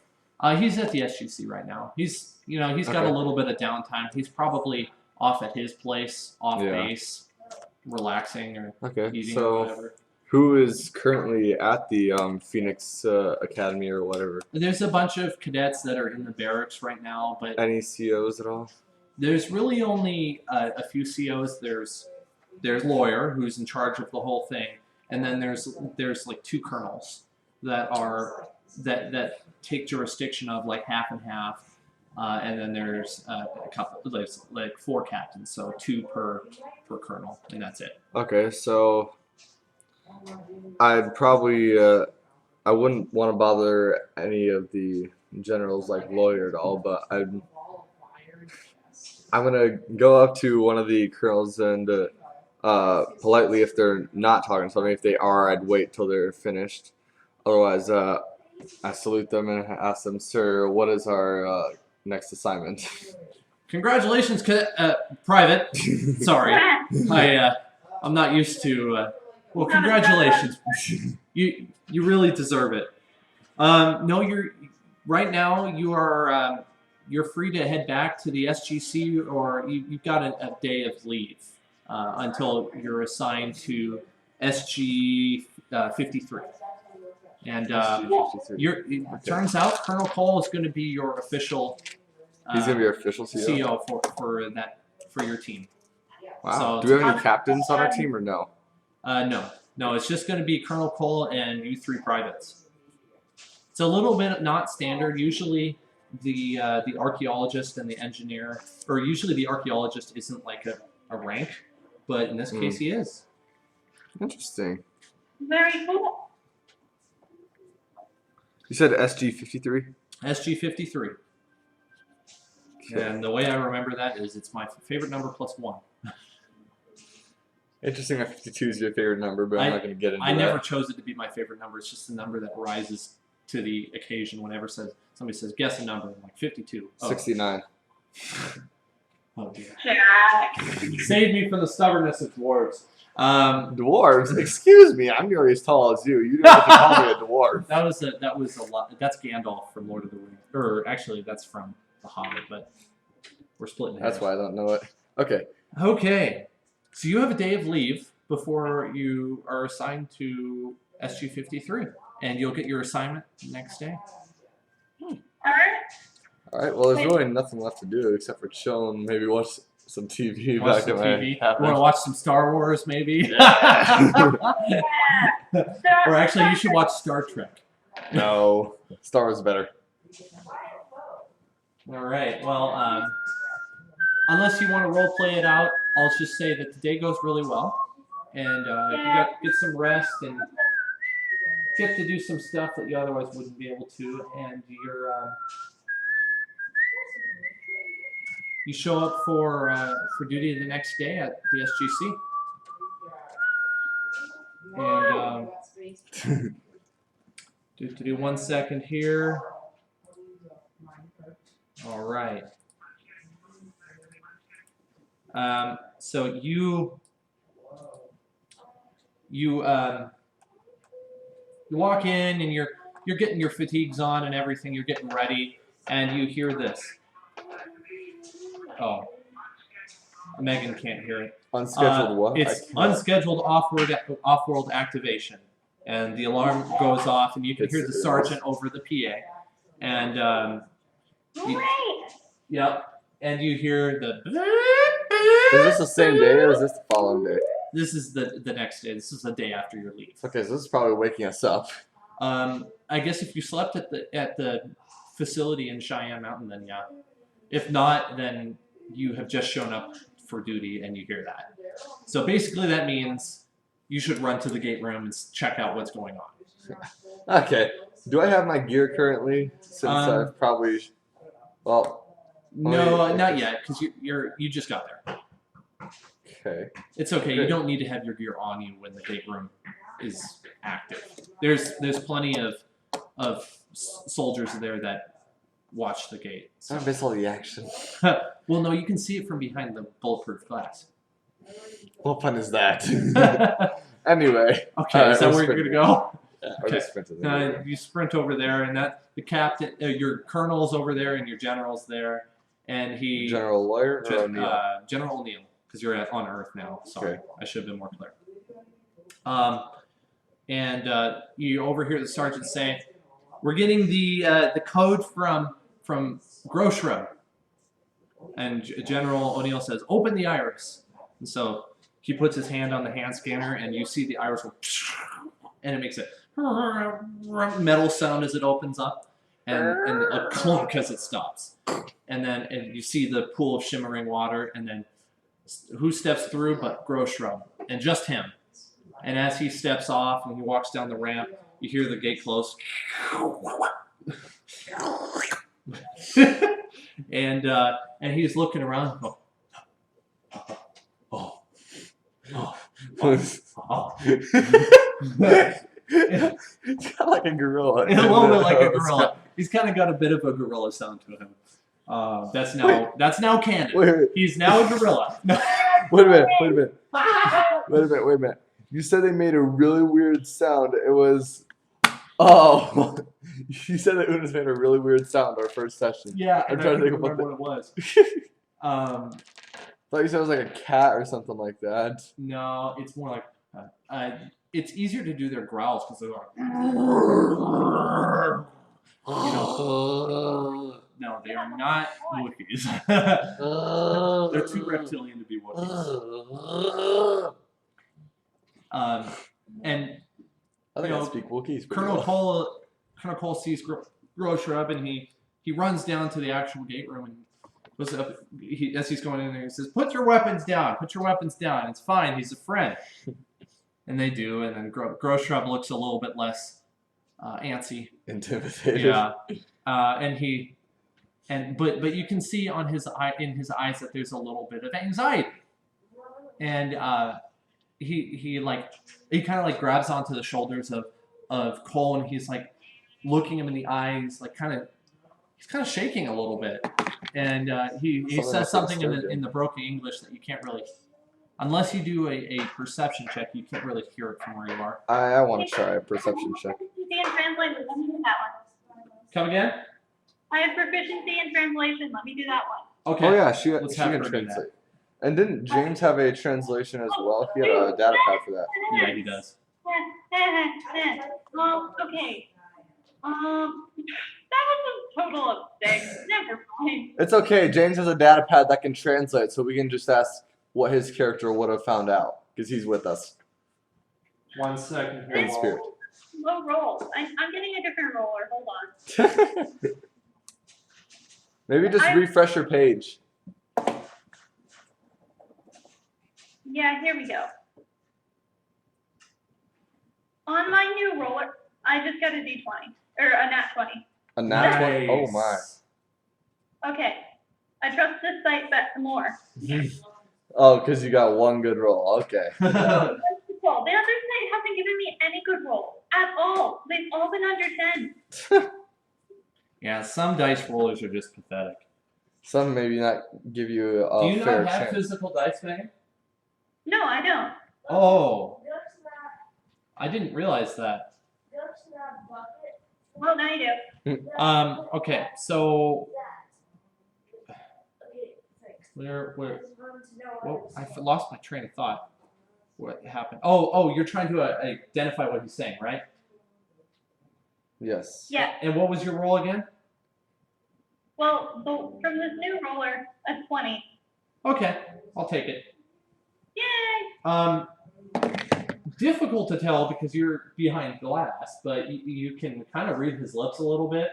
He's at the SGC right now. He's got a little bit of downtime. He's probably off at his place, base, relaxing or eating or whatever. Who is currently at the Pheonix Academy or whatever? There's a bunch of cadets that are in the barracks right now, but any COs at all? There's really only a few COs. There's Lawyer, who's in charge of the whole thing, and then there's like 2 colonels that take jurisdiction of like half and half, and then there's a couple like 4 captains, so 2 per colonel, and that's it. Okay, so I'd probably I wouldn't want to bother any of the generals like Lawyer at all, but I'm gonna go up to one of the colonels and politely, if they're not talking to somebody, if they are, I'd wait till they're finished. Otherwise, I salute them and ask them, "Sir, what is our next assignment?" Congratulations, Private. Sorry, I'm not used to. Well, congratulations. You really deserve it. No, right now you are. You're free to head back to the SGC, or you've got a day of leave until you're assigned to SG 53. And it turns out Colonel Cole is going to be your official. He's going to be your official CO for your team. Wow. So, do we have any captains on our team or no? No. It's just going to be Colonel Cole and you 3 privates. It's a little bit not standard. Usually, the archaeologist and the engineer, or usually the archaeologist isn't like a rank, but in this case he is. Interesting. Very cool. You said SG 53? SG 53. Okay. And the way I remember that is it's my favorite number plus 1. Interesting that 52 is your favorite number, but I'm not going to get into that. I never chose it to be my favorite number. It's just the number that rises to the occasion whenever somebody says, guess a number. I'm like, 52. Oh. 69. Oh, dear. Jack. Save me from the stubbornness of dwarves. Dwarves? Excuse me, I'm nearly as tall as you. You don't have to call me a dwarf. That was a lot. That's Gandalf from Lord of the Rings. Or actually, that's from The Hobbit, but we're splitting hairs. That's why I don't know it. Okay. Okay. So you have a day of leave before you are assigned to SG 53, and you'll get your assignment the next day. All right. Well, there's really nothing left to do except for chill and maybe watch some TV back at my You want to watch some Star Wars, maybe? Yeah. Or actually, you should watch Star Trek. No, Star Wars is better. All right. Well, unless you want to role play it out, I'll just say that the day goes really well, and you get some rest and get to do some stuff that you otherwise wouldn't be able to, and you show up for duty the next day at the SGC. And do 1 second here. All right. So you You walk in and you're getting your fatigues on and everything. You're getting ready, and you hear this. Oh, Megan can't hear it. Unscheduled what? It's unscheduled off-world activation, and the alarm goes off, and you can hear the sergeant over the PA, and yep, and you hear the. Is this the same day or is this the following day? This is the next day. This is the day after your leave. Okay, so this is probably waking us up. I guess if you slept at the facility in Cheyenne Mountain, then yeah. If not, then you have just shown up for duty and you hear that. So basically that means you should run to the gate room and check out what's going on. Okay. Do I have my gear currently? Since I've probably... Well... No, not yet, because you just got there. Okay. It's okay. You don't need to have your gear on you when the gate room is active. There's plenty of soldiers there that watch the gate. So. I miss all the action. Well, no, you can see it from behind the bulletproof glass. What fun is that? Anyway. Okay, is that where you're gonna go? Yeah, okay. You sprint over there, and the captain, your colonel's over there, and your general's there, and he. General Lawyer or O'Neill? General O'Neill, because you're on Earth now. Sorry, okay. I should have been more clear. And you overhear the sergeant saying, "We're getting the code from Groshra." And General O'Neill says, "Open the iris." And so he puts his hand on the hand scanner, and you see the iris go, and it makes a metal sound as it opens up, and a clunk as it stops. And then you see the pool of shimmering water, and then who steps through but Groshra, and just him. And as he steps off and he walks down the ramp, you hear the gate close. And he's looking around. It's kind of like a gorilla. A little bit like a gorilla. He's kind of got a bit of a gorilla sound to him. That's now canon. Wait. He's now a gorilla. Wait a minute. You said they made a really weird sound. It was... Oh. You said that Una's made a really weird sound our first session. Yeah, I'm trying to think what it was. I thought you said it was like a cat or something like that. No, it's more like... it's easier to do their growls because they're like... You know... No, they are not Wookiees. They're too reptilian to be Wookiees. And I think I speak Wookiees. Colonel Cole sees Groshra and he runs down to the actual gate room and goes up. As he's going in there, he says, "Put your weapons down. Put your weapons down. It's fine. He's a friend." And they do. And then Groshra looks a little bit less antsy, intimidated. Yeah. But you can see in his eyes that there's a little bit of anxiety, and he kind of like grabs onto the shoulders of Cole, and he's like looking him in the eyes, like he's kind of shaking a little bit, and he says something in the broken English that you can't really, unless you do a perception check, you can't really hear it from where you are. I want to try a perception check. Come again? I have proficiency in translation. Let me do that one. Okay. Oh yeah, she can her do translate. And didn't James have a translation as well? He had a data pad for that. Yeah, he does. Well, okay. That was a total of 6. Never mind. It's okay. James has a data pad that can translate, so we can just ask what his character would have found out because he's with us. 1 second here. In spirit. Low roll. I'm getting a different roller. Hold on. Maybe just refresh your page. Yeah, here we go. On my new roller, I just got a D20 or a nat 20. A nat 20? Oh my. Okay. I trust this site bet more. Oh, because you got one good roll. Okay. The other site hasn't given me any good roll at all. They've all been under 10. Yeah, some dice rollers are just pathetic. Some maybe not give you a fair chance. Do you not have physical dice, Megan? No, I don't. Oh. I didn't realize that. Well, now you do. Okay, so where? Well, lost my train of thought. What happened? Oh, you're trying to identify what he's saying, right? Yes. Yeah. And what was your role again? Well, from this new roller, a 20. Okay, I'll take it. Yay! Difficult to tell because you're behind glass, but you can kind of read his lips a little bit,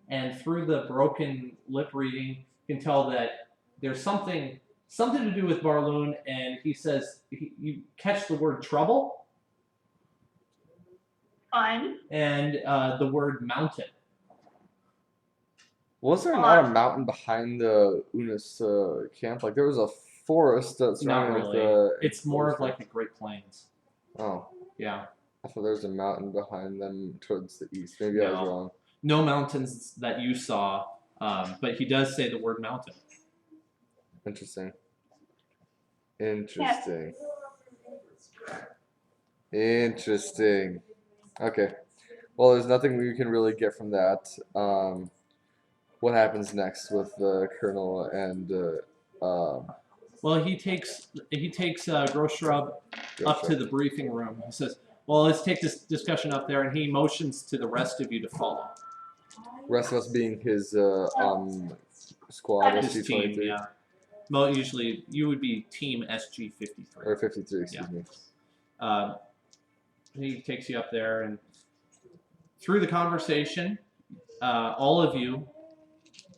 and through the broken lip reading, you can tell that there's something to do with Barloon, and he says you catch the word trouble Fun. and the word mountain. Was there not a mountain behind the Unis camp? Like there was a forest that's Not surrounded really. with It's more of like the Great Plains. Oh, Yeah. I thought there was a mountain behind them towards the east. Maybe I was No. wrong. No mountains that you saw, but he does say the word mountain. Interesting. Interesting. Interesting. Okay. Well, there's nothing we can really get from that. What happens next with the colonel and Well, he takes Gross Shrub up to the briefing room. He says, "Well, let's take this discussion up there," and he motions to the rest of you to follow. rest of us being his squad, His team, SG-23 yeah. Well, usually you would be Team SG-53 or 53. Excuse me. He takes you up there, and through the conversation, all of you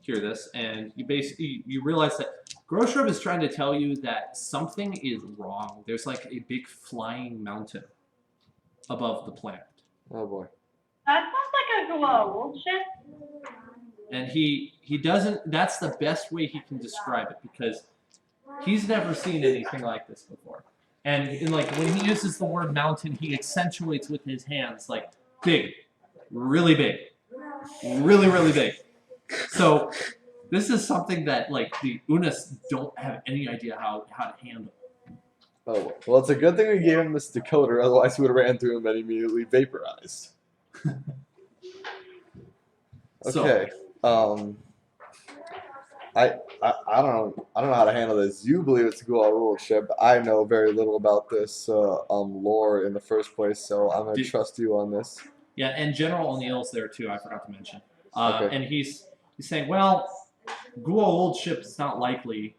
hear this, and you realize that Gross Shrub is trying to tell you that something is wrong. There's like a big flying mountain above the planet. Oh boy. That sounds like a wolf ship. And he doesn't. That's the best way he can describe it because he's never seen anything like this before. And like when he uses the word mountain, he accentuates with his hands like big, really big, really really big. So this is something that like the Unas don't have any idea how to handle. Oh well, it's a good thing we gave him this decoder. Otherwise, we would have ran through him and immediately vaporized. Okay. I don't know how to handle this. You believe it's a Goa'uld rule ship. I know very little about this lore in the first place, so I'm gonna trust you on this. Yeah, and General O'Neill's there too. I forgot to mention. Okay. And he's saying, well, Goa'uld ship is not likely.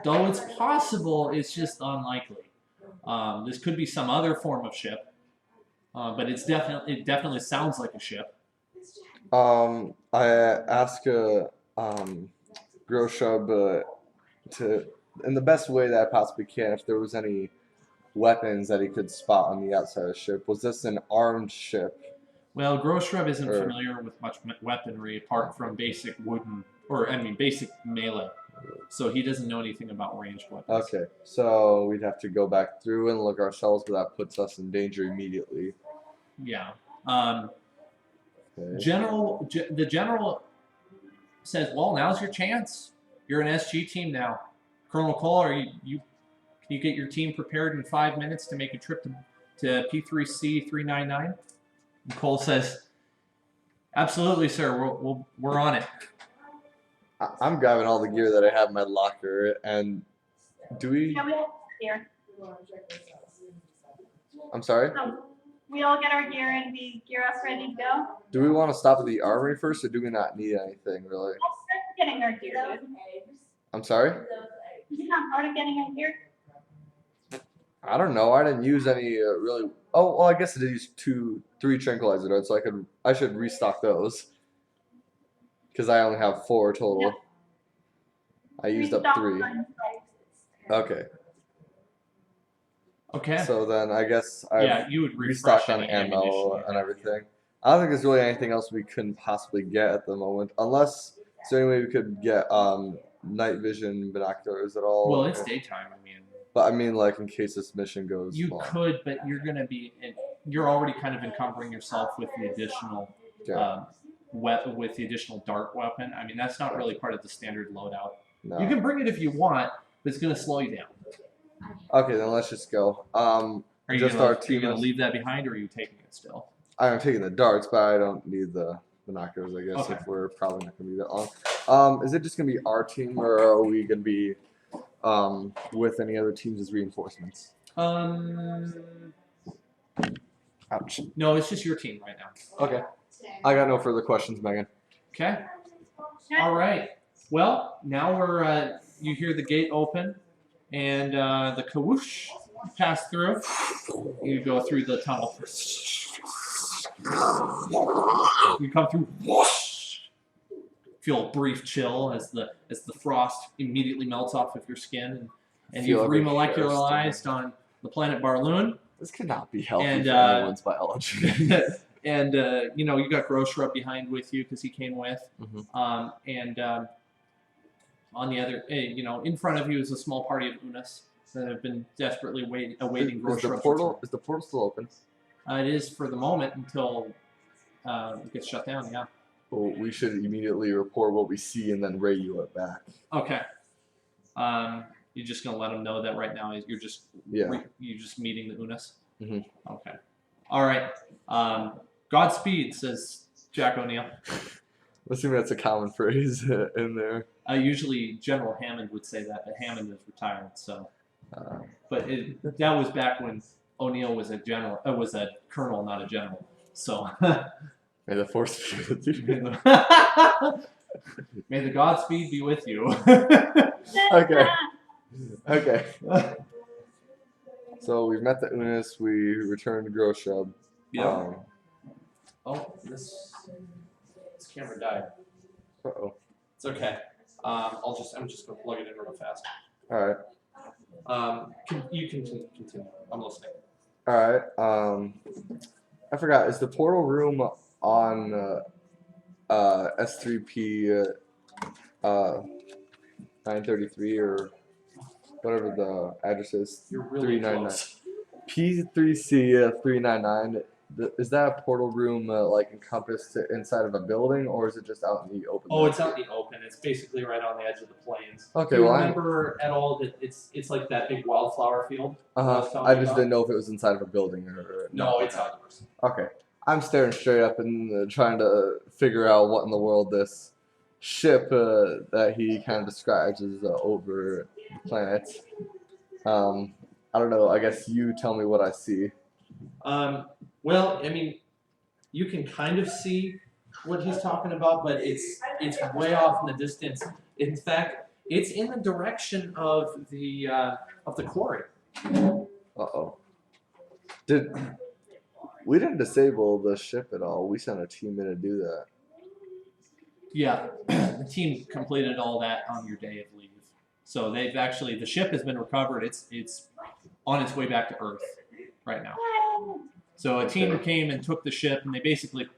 Though it's possible, it's just unlikely. This could be some other form of ship, but it definitely sounds like a ship. I ask Groshub to, in the best way that I possibly can, if there was any weapons that he could spot on the outside of the ship. Was this an armed ship? Well, Grossrub isn't familiar with much weaponry apart from basic basic melee. So he doesn't know anything about ranged weapons. Okay, so we'd have to go back through and look ourselves, but that puts us in danger immediately. Yeah. Okay. The general says, "Well, now's your chance. You're an SG team now. Colonel Cole, can you get your team prepared in 5 minutes to make a trip to P3C 399?" And Cole says, "Absolutely, sir. We're on it." I'm grabbing all the gear that I have in my locker, and do we? Yeah, we all gear. I'm sorry? So we all get our gear and we gear up, ready to go. Do we want to stop at the armory first, or do we not need anything, really? I'll start getting our gear, dude. I'm sorry? You're not part of getting our gear? I don't know. I didn't use any really. Oh, well, I guess I did use 3 tranquilizer darts, so I should restock those. Because I only have 4 total. Yeah. I used up 3. Okay. Okay. So then I guess I you would refresh restock on any ammo ammunition. and everything. I don't think there's really anything else we couldn't possibly get at the moment, unless is there any way we could get night vision binoculars at all. Well, it's daytime. But I mean, like in case this mission goes You long. could, but you're already kind of encumbering yourself with the additional with the additional dart weapon. I mean, that's not really part of the standard loadout. No. You can bring it if you want, but it's going to slow you down. Okay, then let's just go. Are you just going our to team leave that behind, or are you taking it still? I'm taking the darts, but I don't need the binoculars, I guess, Okay. if we're probably not going to be that long. Is it just going to be our team, or are we going to be with any other teams as reinforcements? Ouch. No, it's just your team right now. Okay. I got no further questions, Megan. Okay. All right. Well, now we're. You hear the gate open, and the kawoosh pass through. You go through the tunnel. You come through. Feel a brief chill as the frost immediately melts off of your skin, and you've remolecularized on the planet Barloon. This could not be healthy And, for anyone's biology. And you got Groshrub behind with you because he came with. Mhm. On the other, in front of you is a small party of Unas that have been desperately awaiting Groshrub's return. Is the portal still open? It is for the moment until it gets shut down. Yeah. Well, we should immediately report what we see and then radio it back. Okay. You're just gonna let them know that right now you're just you're just meeting the Unas. Mhm. Okay. All right. Godspeed, says Jack O'Neill. Assuming that's a common phrase in there. Usually General Hammond would say that, but Hammond is retired, so. But that was back when O'Neill was a general. Was a colonel, not a general. So. May the force be with you. May the Godspeed be with you. Okay. Okay. So we've met the Unis. We returned to Groshrub. Yeah. This camera died. Uh-oh. It's okay. I'm just gonna plug it in real fast. All right. You can continue. I'm listening. All right. I forgot. Is the portal room on S3P 933 or whatever the address is? You're really 399. close. P3C 399. Is that a portal room like encompassed inside of a building, or is it just out in the open? Oh, it's out in the open. It's basically right on the edge of the plains. Okay, Do you well, remember at all that it's like that big wildflower field? I just didn't know if it was inside of a building or No, it's outdoors. Okay. I'm staring straight up and trying to figure out what in the world this ship that he kind of describes as over the planet. I don't know. I guess you tell me what I see. Well, I mean, you can kind of see what he's talking about, but it's way off in the distance. In fact, it's in the direction of the quarry. Uh-oh. We didn't disable the ship at all. We sent a team in to do that. Yeah, the team completed all that on your day of leave. So the ship has been recovered. It's on its way back to Earth right now. So a team came and took the ship, and they basically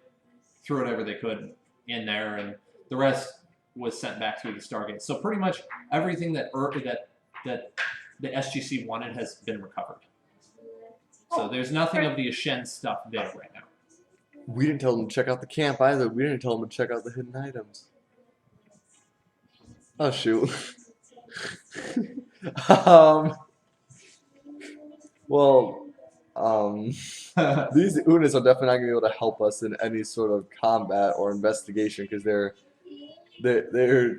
threw whatever they could in there, and the rest was sent back through the Stargate. So pretty much everything that the SGC wanted has been recovered. So there's nothing of the Ashen stuff there right now. We didn't tell them to check out the camp either. We didn't tell them to check out the hidden items. Oh shoot. These Unis are definitely not going to be able to help us in any sort of combat or investigation because they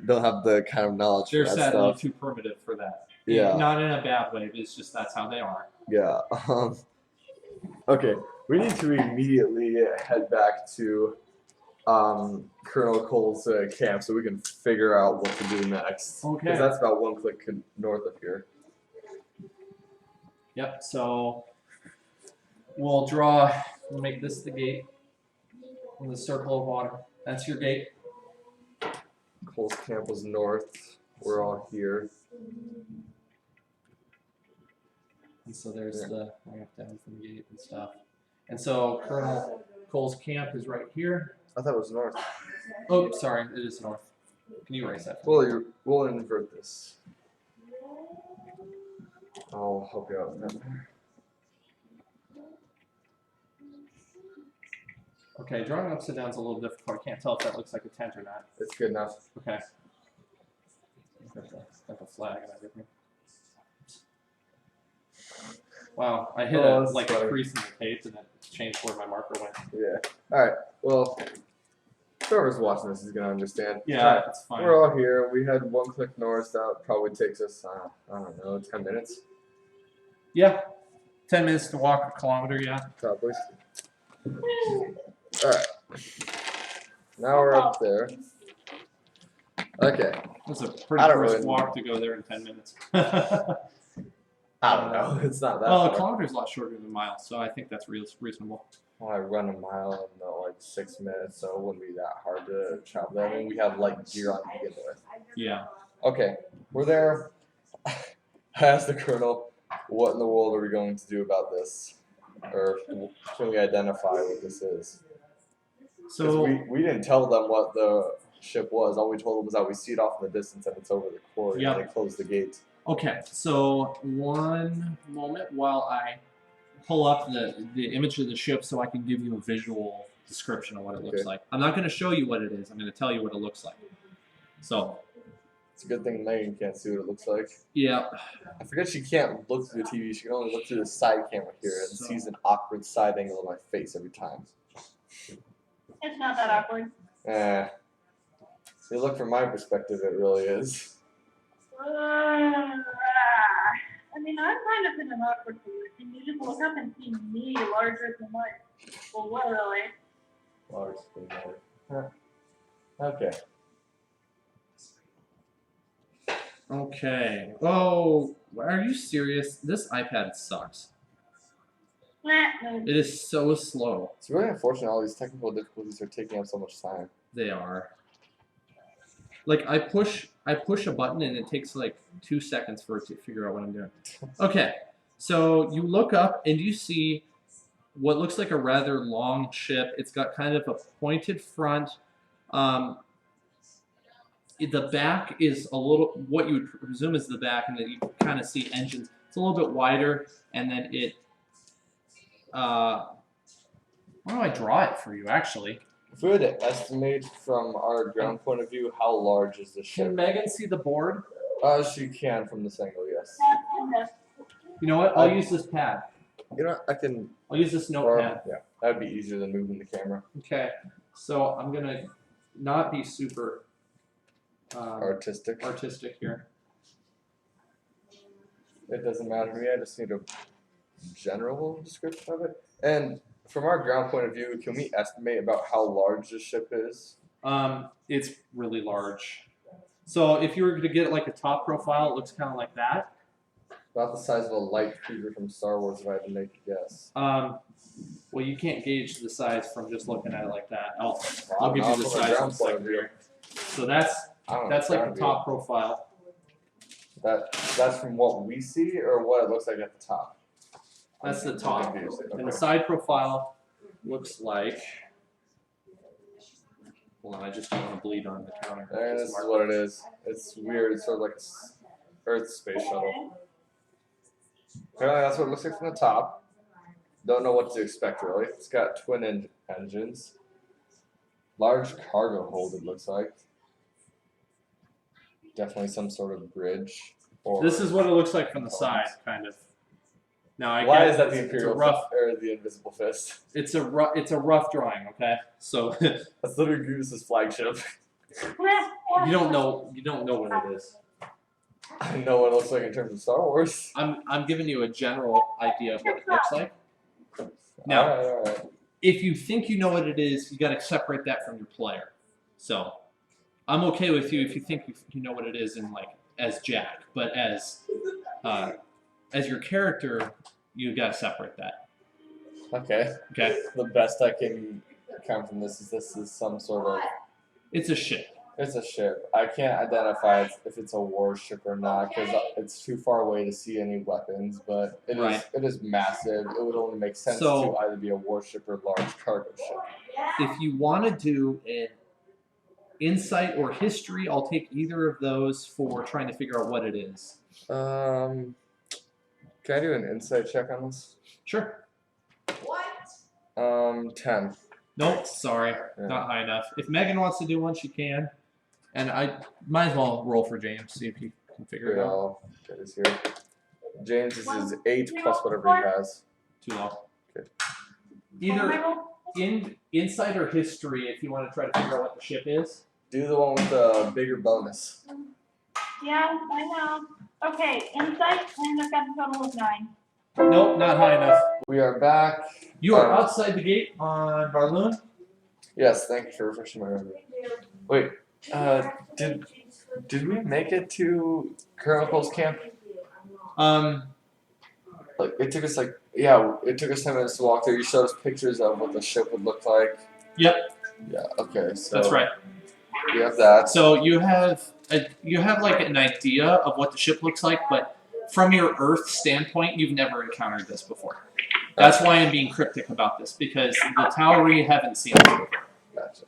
don't have the kind of knowledge. They're for that sadly stuff. too primitive for that. Yeah. Not in a bad way. It's just that's how they are. Yeah. Okay. We need to immediately head back to Colonel Cole's camp so we can figure out what to do next. Okay. Because that's about one click north of here. Yep. So we'll make this the gate in the circle of water. That's your gate. Cole's camp was north. We're all here. And so there's the ramp down from the gate and stuff. And so Colonel Cole's camp is right here. I thought it was north. Oh, sorry, it is north. Can you erase that? For me? We'll invert this. I'll help you out with that. Okay, drawing upside down is a little difficult. I can't tell if that looks like a tent or not. It's good enough. Okay. Got the flag and everything. Wow, I hit Oh, a that's funny. crease in the tape and it changed where my marker went. Yeah. All right. Well, whoever's watching this is gonna understand. Yeah, All right. it's fine. We're all here. We had 1 click north. That probably takes us, I don't know, 10 minutes. Yeah, 10 minutes to walk a kilometer. Yeah. Probably. All right. Now we're up there. Okay. That's a I pretty don't brisk really- walk to go there in 10 minutes. I don't know. It's not that Well, a far. kilometer is a lot shorter than a mile, so I think that's reasonable. Well, I run a mile in like 6 minutes, so it wouldn't be that hard to travel there. I mean, we have light gear on to begin with. Yeah. Okay, we're there. I asked the colonel, what in the world are we going to do about this? Or can we identify what this is? Because So we didn't tell them what the ship was. All we told them was that we see it off in the distance and it's over the quarry Yep. and they closed the gate. okay, so one moment while I pull up the image of the ship so I can give you a visual description of what it looks Okay. like. I'm not going to show you what it is. I'm going to tell you what it looks like. So It's a good thing Megan can't see what it looks like. yeah, I forget she can't look through the TV. She can only look through the side camera here and So- sees an awkward side angle of my face every time. It's not that awkward. See, look from my perspective, it really is. I mean, I'm kind of in an awkward position. You just look up and see me larger than life. Well, literally. Large screen mode. Huh. Okay. okay. Oh, are you serious? This iPad sucks. No. It is so slow. It's really unfortunate all these technical difficulties are taking up so much time. They are. Like I push a button and it takes like 2 seconds for it to figure out what I'm doing. Okay, so you look up and you see what looks like a rather long ship. It's got kind of a pointed front. The back is a little what you would presume is the back, and then you kind of see engines. It's a little bit wider, and then it. Why do I draw it for you? Actually, If we had to estimate from our ground point of view, how large is the can ship? Megan see the board? She can from this angle, yes. You know what? I'll use this pad. You know, I can. I'll use this notepad. Yeah, that'd be easier than moving the camera. Okay, so I'm gonna not be super Artistic. artistic here. It doesn't matter to me. I just need a general description of it. And from our ground point of view, can we estimate about how large this ship is? It's really large. So if you were to get like a top profile, it looks kind of like that. About the size of a light cruiser from Star Wars, if I had to make a guess. Well, you can't gauge the size from just looking at it like that. I'll give Not you the from a size in ground a point of second view. here. So that's I don't know, like the ground view. top profile. That's from what we see, or what it looks like at the top. That's the I'm top. confused. And the Okay. side profile looks like. Hold on, I just don't want to bleed on the counter. And this is what it is. It's weird. It's sort of like a Earth space shuttle. Apparently, that's what it looks like from the top. Don't know what to expect really. It's got twin engines. Large cargo hold. It looks like. Definitely some sort of bridge. Or This is what it looks like from the side, kind of. Now I Why get is that the it's a Imperial rough. or the Invisible Fist? It's a rough drawing. Okay, so That's literally Goos's flagship. you don't know what it is. I know what it looks like in terms of Star Wars. I'm giving you a general idea of what it looks like. Now, All right. if you think you know what it is, you got to separate that from your player. So, I'm okay with you if you think you know what it is in like as Jack, but as your character, you got to separate that. Okay. Okay, The best I can come from this is some sort of. it's a ship. It's a ship. I can't identify if it's a warship or not because it's too far away to see any weapons. But Right. it is massive. It would only make sense So- to either be a warship or large cargo ship. If you want to do an insight or history, I'll take either of those for trying to figure out what it is. Can I do an insight check on this? Sure. 10. Nope, sorry, Yeah. not high enough. If Megan wants to do one, she can. And I might as well roll for James, see if he can figure Here, it out. I'll get this here. James is 8 plus whatever he has. Too low. Okay. Either insider history, if you want to try to figure out what the ship is. Do the one with the bigger bonus. Yeah, I know. Okay, insight, and I've got a total of 9. Nope, not high enough. We are back. You are outside the gate on Barloon. Yes, thank you for refreshing my memory. Wait, did we make it to Colonel's camp? Like it took us it took us 10 minutes to walk there. You showed us pictures of what the ship would look like. Yep. Yeah. Okay. So that's right. We have that. So you have like an idea of what the ship looks like, but from your Earth standpoint, you've never encountered this before. That's why I'm being cryptic about this, because the Towery haven't seen this before. Gotcha.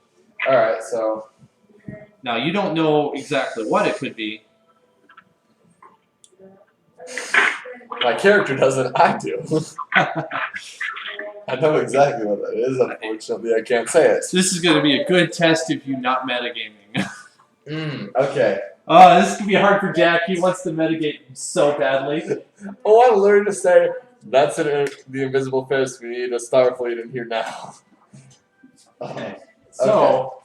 All right. So now you don't know exactly what it could be. My character doesn't. I do. I know exactly what that is. Unfortunately, I can't say it. This is going to be a good test of you not metagaming. Okay. This could be hard for Jack. He wants to metagame so badly. Oh, I learned to say that's the invisible fist. We need a Starfleet in here now. Okay. So. All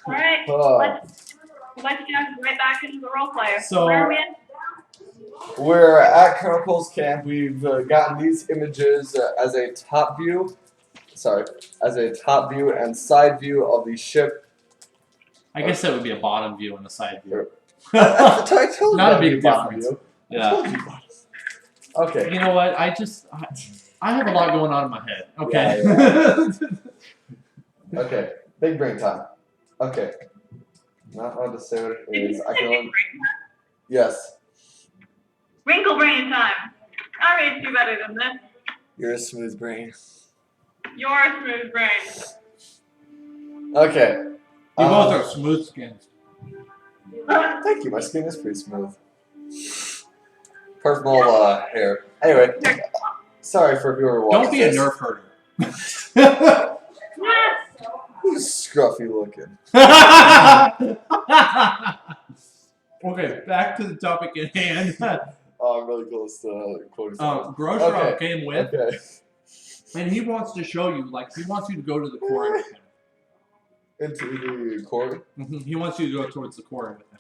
right. Let's jump right back into the role player. So. Where are we at? We're at Colonel's camp. We've gotten these images as a top view. Sorry, as a top view and side view of the ship. I guess that would be a bottom view and a side view. Not a big difference. View. Yeah. Okay. You know what? I have a lot going on in my head. Okay. Yeah. Okay. Big brain time. Okay. Not allowed to say what it is. I can only. Yes. Wrinkle brain time. I already do better than this. You're a smooth brain. You're a smooth brain. Okay. You both are smooth skins. Thank you. My skin is pretty smooth. Apart from all hair. Anyway, sorry for whoever watched. Don't be a nerf herder. Who's scruffy looking? Okay, back to the topic at hand. Oh, I'm really close to quoting something. Groshaw came with, and he wants to show you, he wants you to go to the quarry with him. Into the quarry? Mm-hmm. He wants you to go towards the quarry with him.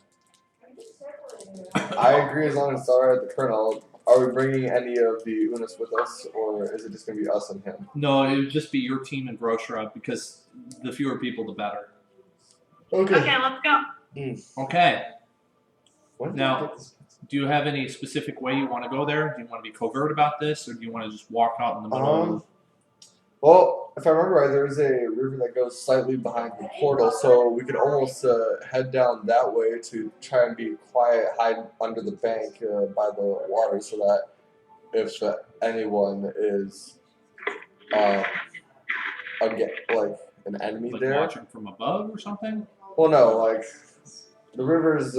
I agree as long as it's alright with the Colonel. Are we bringing any of the Unis with us, or is it just going to be us and him? No, it would just be your team and Groshra, because the fewer people, the better. Okay, let's go. Okay. When Now, do you have any specific way you want to go there? Do you want to be covert about this, or do you want to just walk out in the middle? Well, if I remember right, there is a river that goes slightly behind the portal, so we could almost head down that way to try and be quiet, hide under the bank by the water, so that if anyone is an enemy Like there, watching from above or something? well, no, the river's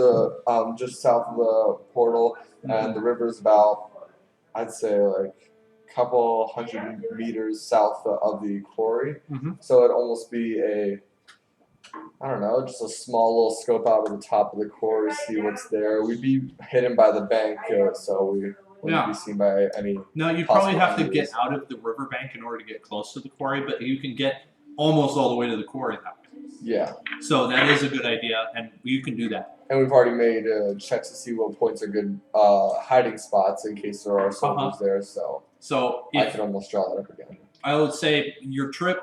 just south of the portal, and the river's about, I'd say, a couple hundred meters south of the quarry. So it'd almost be just a small little scope out of the top of the quarry, see what's there. We'd be hidden by the bank, so we wouldn't be seen by any. No, you probably have to get out of the riverbank in order to get close to the quarry, but you can get almost all the way to the quarry that way. Yeah. So that is a good idea, and you can do that. And we've already made checks to see what points are good hiding spots in case there are soldiers there, so I can almost draw that up again. I would say your trip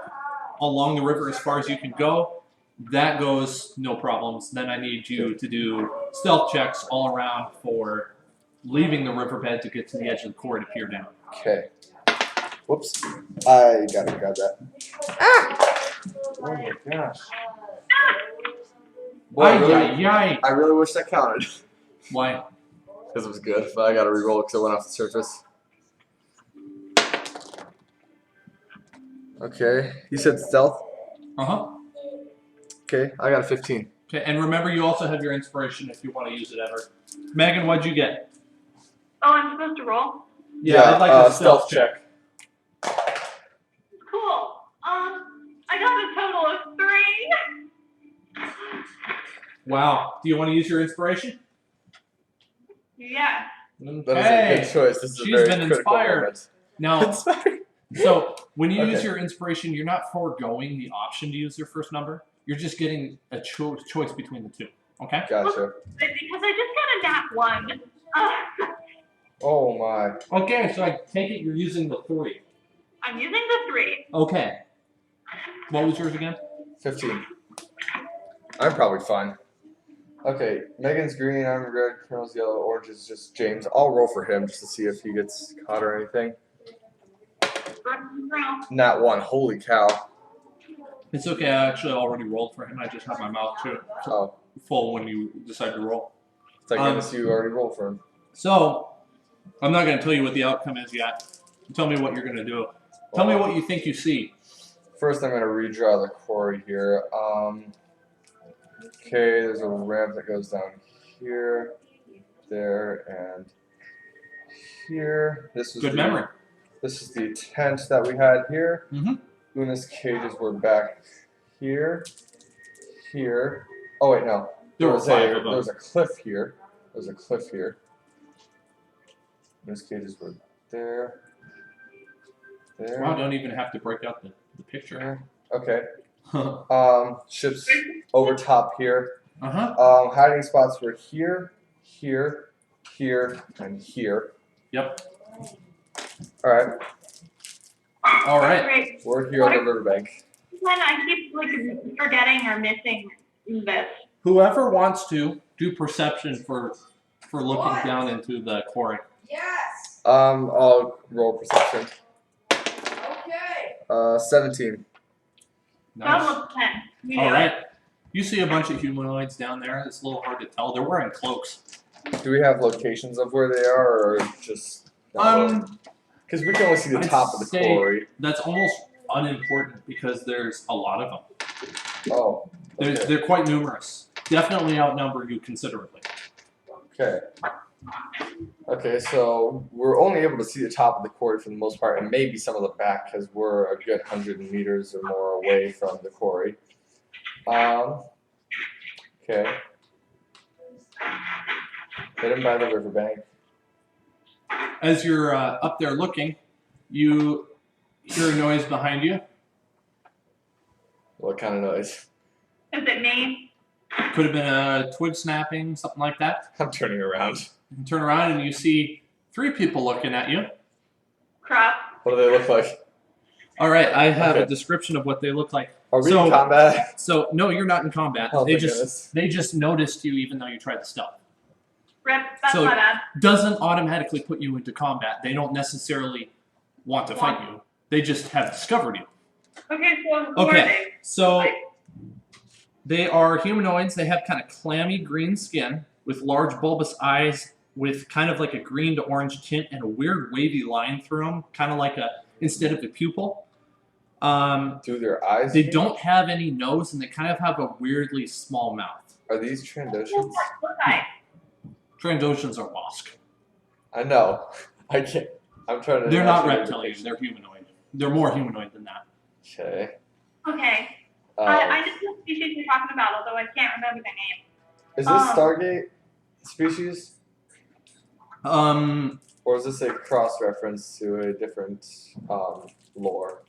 along the river as far as you can go, that goes no problems. Then I need you to do stealth checks all around for leaving the riverbed to get to the edge of the quarry to peer down. Okay. Whoops. I gotta grab that. Ah! Oh my gosh. Boy, I really wish that counted. Why? Because it was good, but I gotta re-roll because it went off the surface. Okay. You said stealth? Okay, I got a 15. Okay, and remember you also have your inspiration if you want to use it ever. Megan, what'd you get? Oh, I'm supposed to roll? Yeah, I'd like a stealth check. Cool. I got a total of 3. Wow. Do you want to use your inspiration? Yeah. That is a good choice. This is She's a very been critical inspired. moment. Now, so when you use Okay. your inspiration, you're not foregoing the option to use your first number. You're just getting a choice between the two. Okay? Gotcha. Because I just got a nat 1. Oh my. Okay, so I take it you're using the 3. I'm using the 3. Okay. What was yours again? 15. I'm probably fine. Okay, Megan's green, I'm red, Colonel's yellow, orange is just James. I'll roll for him just to see if he gets caught or anything. Nat 1, holy cow. It's okay. I actually already rolled for him. I just have my mouth too full when you decide to roll. It's like I see you already rolled for him. So, I'm not going to tell you what the outcome is yet. Tell me what you're going to do. Tell me what you think you see. First, I'm going to redraw the quarry here. Okay, there's a ramp that goes down here, there, and here. This was Good memory. This is the tent that we had here. Mm-hmm. Luna's cages were back here, here. Oh wait, no. There were 5 of them. There was a cliff here. There's a cliff here. Luna's cages were there. There. Wow, don't even have to break out the picture. Okay. Ships over top here. Uh-huh. Hiding spots were here, here, here, and here. Yep. All right. All right. Great. We're here on the riverbank. Then I keep forgetting or missing this. Whoever wants to do perception for looking down into the quarry. Yes. I'll roll perception. Okay. 17. Nice. Double 10. All right. You see a bunch of humanoids down there. It's a little hard to tell. They're wearing cloaks. Do we have locations of where they are, or just? Because we can only see the I'd top of the say- quarry. That's almost unimportant because there's a lot of them. Oh. Okay. They're quite numerous. Definitely outnumber you considerably. Okay. Okay, so we're only able to see the top of the quarry for the most part, and maybe some of the back because we're a good 100 meters or more away from the quarry. Okay. Hidden by the riverbank. As you're up there looking, you hear a noise behind you. What kind of noise? Is it me? Could have been a twig snapping, something like that. I'm turning around. You turn around and you see 3 people looking at you. Crap. What do they look like? All right, I have a Okay. description of what they look like. Are we So- in combat? So no, you're not in combat. Oh, they thank just noticed you even though you tried to stealth. Rip, that's So- my bad. Doesn't automatically put you into combat. They don't necessarily want to fight you. They just have discovered you. Okay, so who Okay. are they? So Like, they are humanoids. They have kind of clammy green skin with large bulbous eyes with kind of like a green to orange tint and a weird wavy line through them, kind of like instead of a pupil. Do their eyes? They change? don't have any nose and they kind of have a weirdly small mouth. Are these Trandoshans? what guy? Trandoshans are Bosk. I know. I can't. I'm trying to. They're not imagine reptilian. They're humanoid. They're more humanoid than that. Okay. Okay. Um, I just know the species you're talking about, although I can't remember their name. is this Stargate species? Or is this a cross reference to a different lore?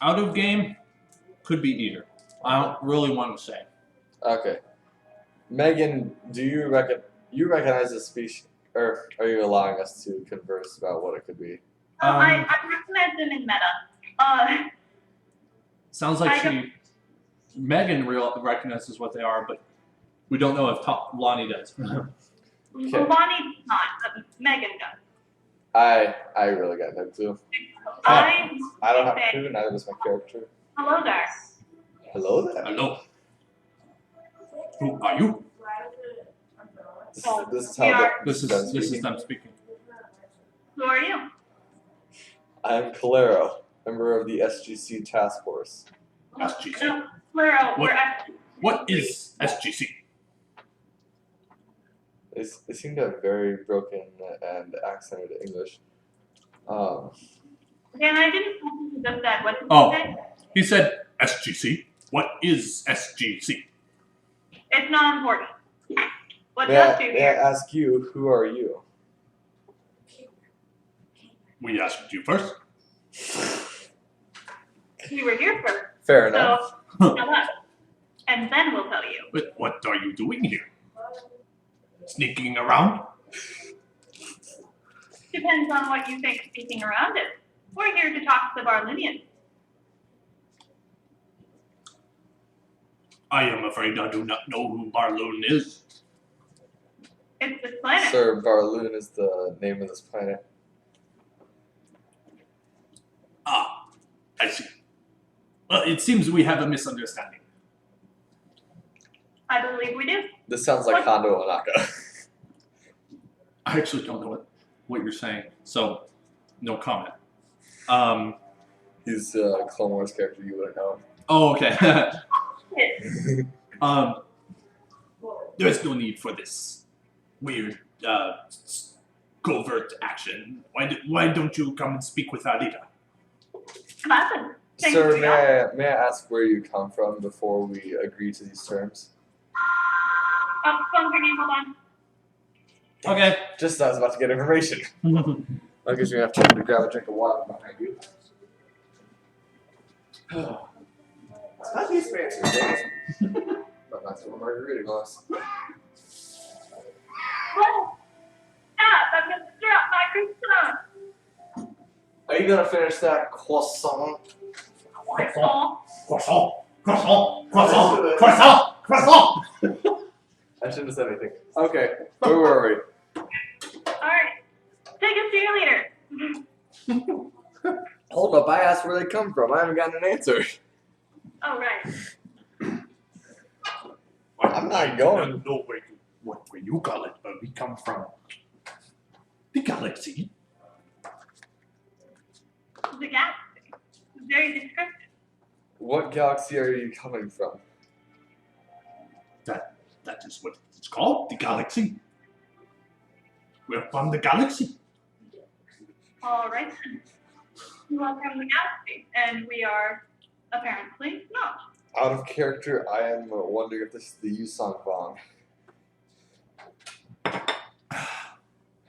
Out of game, could be either. I don't really want to say. Okay. Megan, do you recognize this species, or are you allowing us to converse about what it could be? I recognize them in meta. Sounds like I Megan recognizes what they are, but we don't know if Lonnie does. Lonnie does not, but Megan does. I really got that too. I don't have to, neither does my character. Hello there. Hello there. Hello. Who are you? This is how This is them speaking. Who are you? I'm Calero, member of the SGC task force. SGC. No, Claro, we're at. What is SGC? They seem to have very broken and accented English. Dan, I didn't know who just said. What did Oh. you say? He said SGC. What is SGC? It's not important. What May does I you here? ask you, who are you? We asked you first. We were here first. Fair enough. So, tell us. And then we'll tell you. But what are you doing here? Sneaking around? Depends on what you think sneaking around is. We're here to talk to the Barlinians. I am afraid I do not know who Barloon is. It's this planet. Sir, Barloon is the name of this planet. Ah, I see. Well, it seems we have a misunderstanding. I believe we do. This sounds like Hondo Onaka. I actually don't know what you're saying, so no comment. He's a Clone Wars character you wouldn't know. Oh, okay. There's no need for this weird, covert action. Why don't you come and speak with our leader? Classic. Thanks Sir, for the offer. may I ask where you come from before we agree to these terms? Phone ringing, hold on. Okay. Just as I was about to get information. I guess you're gonna have time to grab a drink of water behind you. It's not these fancy things. But that's what a margarita glass. Well, I'm gonna drop my croissant. Are you gonna finish that croissant? Croissant. Croissant! Croissant! Croissant! Croissant! Croissant! I shouldn't have said anything. Okay, where were we? Alright. Take us to your leader. Hold up, I asked where they come from. I haven't gotten an answer. Oh, right. I'm not I going. don't know what way you call it, but we come from the galaxy. The galaxy. Very descriptive. What galaxy are you coming from? That is what it's called, the galaxy. We're from the galaxy. Alright then. You are from the galaxy, and we are apparently not. Out of character, I am wondering if this is the Yusong Bong.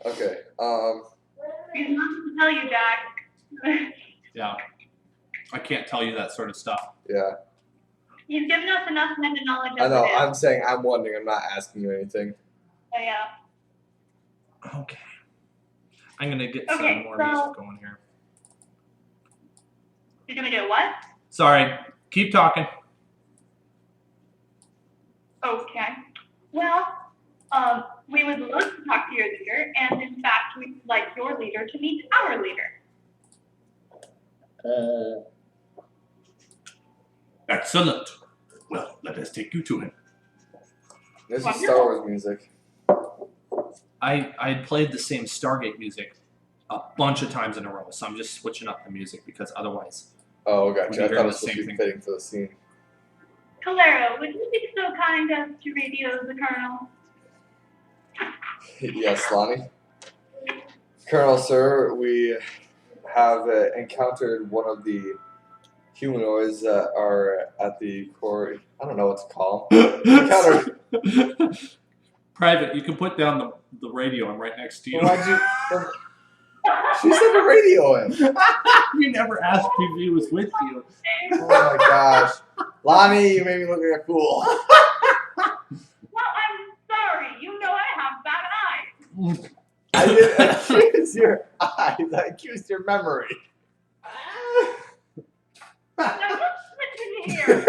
Okay, There's nothing to tell you, Jack. Yeah. I can't tell you that sort of stuff. yeah. You've given us enough meta knowledge I as know, it is. I'm saying I'm wondering, I'm not asking you anything. So, yeah. Okay. I'm gonna get Okay, some more so- music going here. You're gonna do what? Sorry. Keep talking. Okay. Well, we would love to talk to your leader, and in fact, we'd like your leader to meet our leader. Excellent. Well, let us take you to him. This is Wonderful. Star Wars music. I played the same Stargate music a bunch of times in a row, so I'm just switching up the music because otherwise. Oh, We gotcha. I hear thought it the was supposed to same be thing. fitting for the scene. Calero, would you be so kind as to radio the Colonel? Yes, Lonnie. Colonel, sir, we have encountered one of the humanoids that are at the core. I don't know what to call them. Encountered. Private, you can put down the radio. I'm right next to you. Why'd you? She said the radio in. You never asked if he was with you. Oh my gosh, Lonnie, you made me look like a fool. Well, I'm sorry. You know I have bad eyes. I didn't accuse your eyes. I accused your memory. Now, just listen here.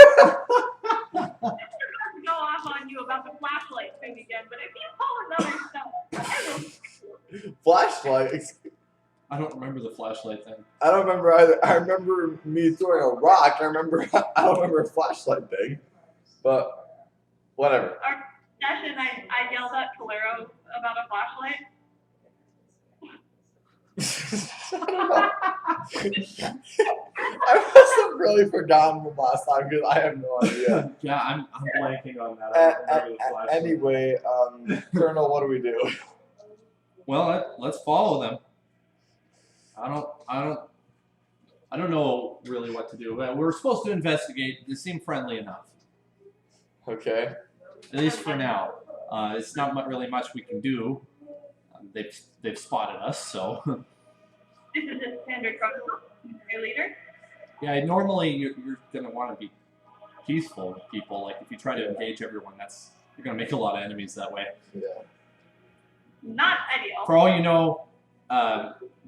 I'm about to go off on you about the flashlight thing again, but if you pull another stone, I will. Flashlight. I don't remember the flashlight thing. I don't remember either. I remember me throwing a rock. I don't remember a flashlight thing. But whatever. Our session, I yelled at Calero about a flashlight. I don't know. I must have really forgotten from last time because I have no idea. Yeah, I'm blanking on that. I don't remember the flashlight. Anyway, Colonel, what do we do? Well, let's follow them. I don't know really what to do. We're supposed to investigate. They seem friendly enough, Okay. at least for now. It's not really much we can do. They've spotted us, so This is standard protocol. Your leader. Yeah, normally you're gonna want to be peaceful with people. Like if you try to engage everyone, you're gonna make a lot of enemies that way. Yeah. Not ideal. For all you know,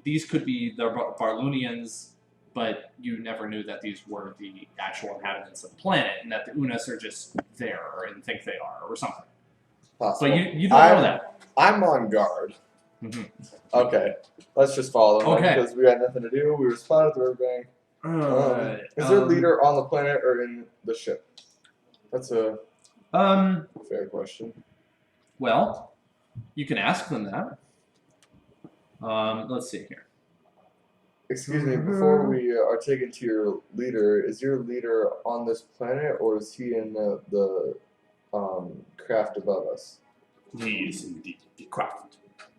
these could be the Barloonians, but you never knew that these were the actual inhabitants of the planet, and that the Unas are just there and think they are, or something. Possible. But you don't know that. I'm on guard. Mm-hmm. Okay, let's just follow them Okay. because we had nothing to do. We were spotted at the riverbank. Alright. Is there a leader on the planet or in the ship? That's a fair question. Well, you can ask them that. Let's see here. Excuse me, before we are taken to your leader, is your leader on this planet or is he in the craft above us? He is indeed the craft,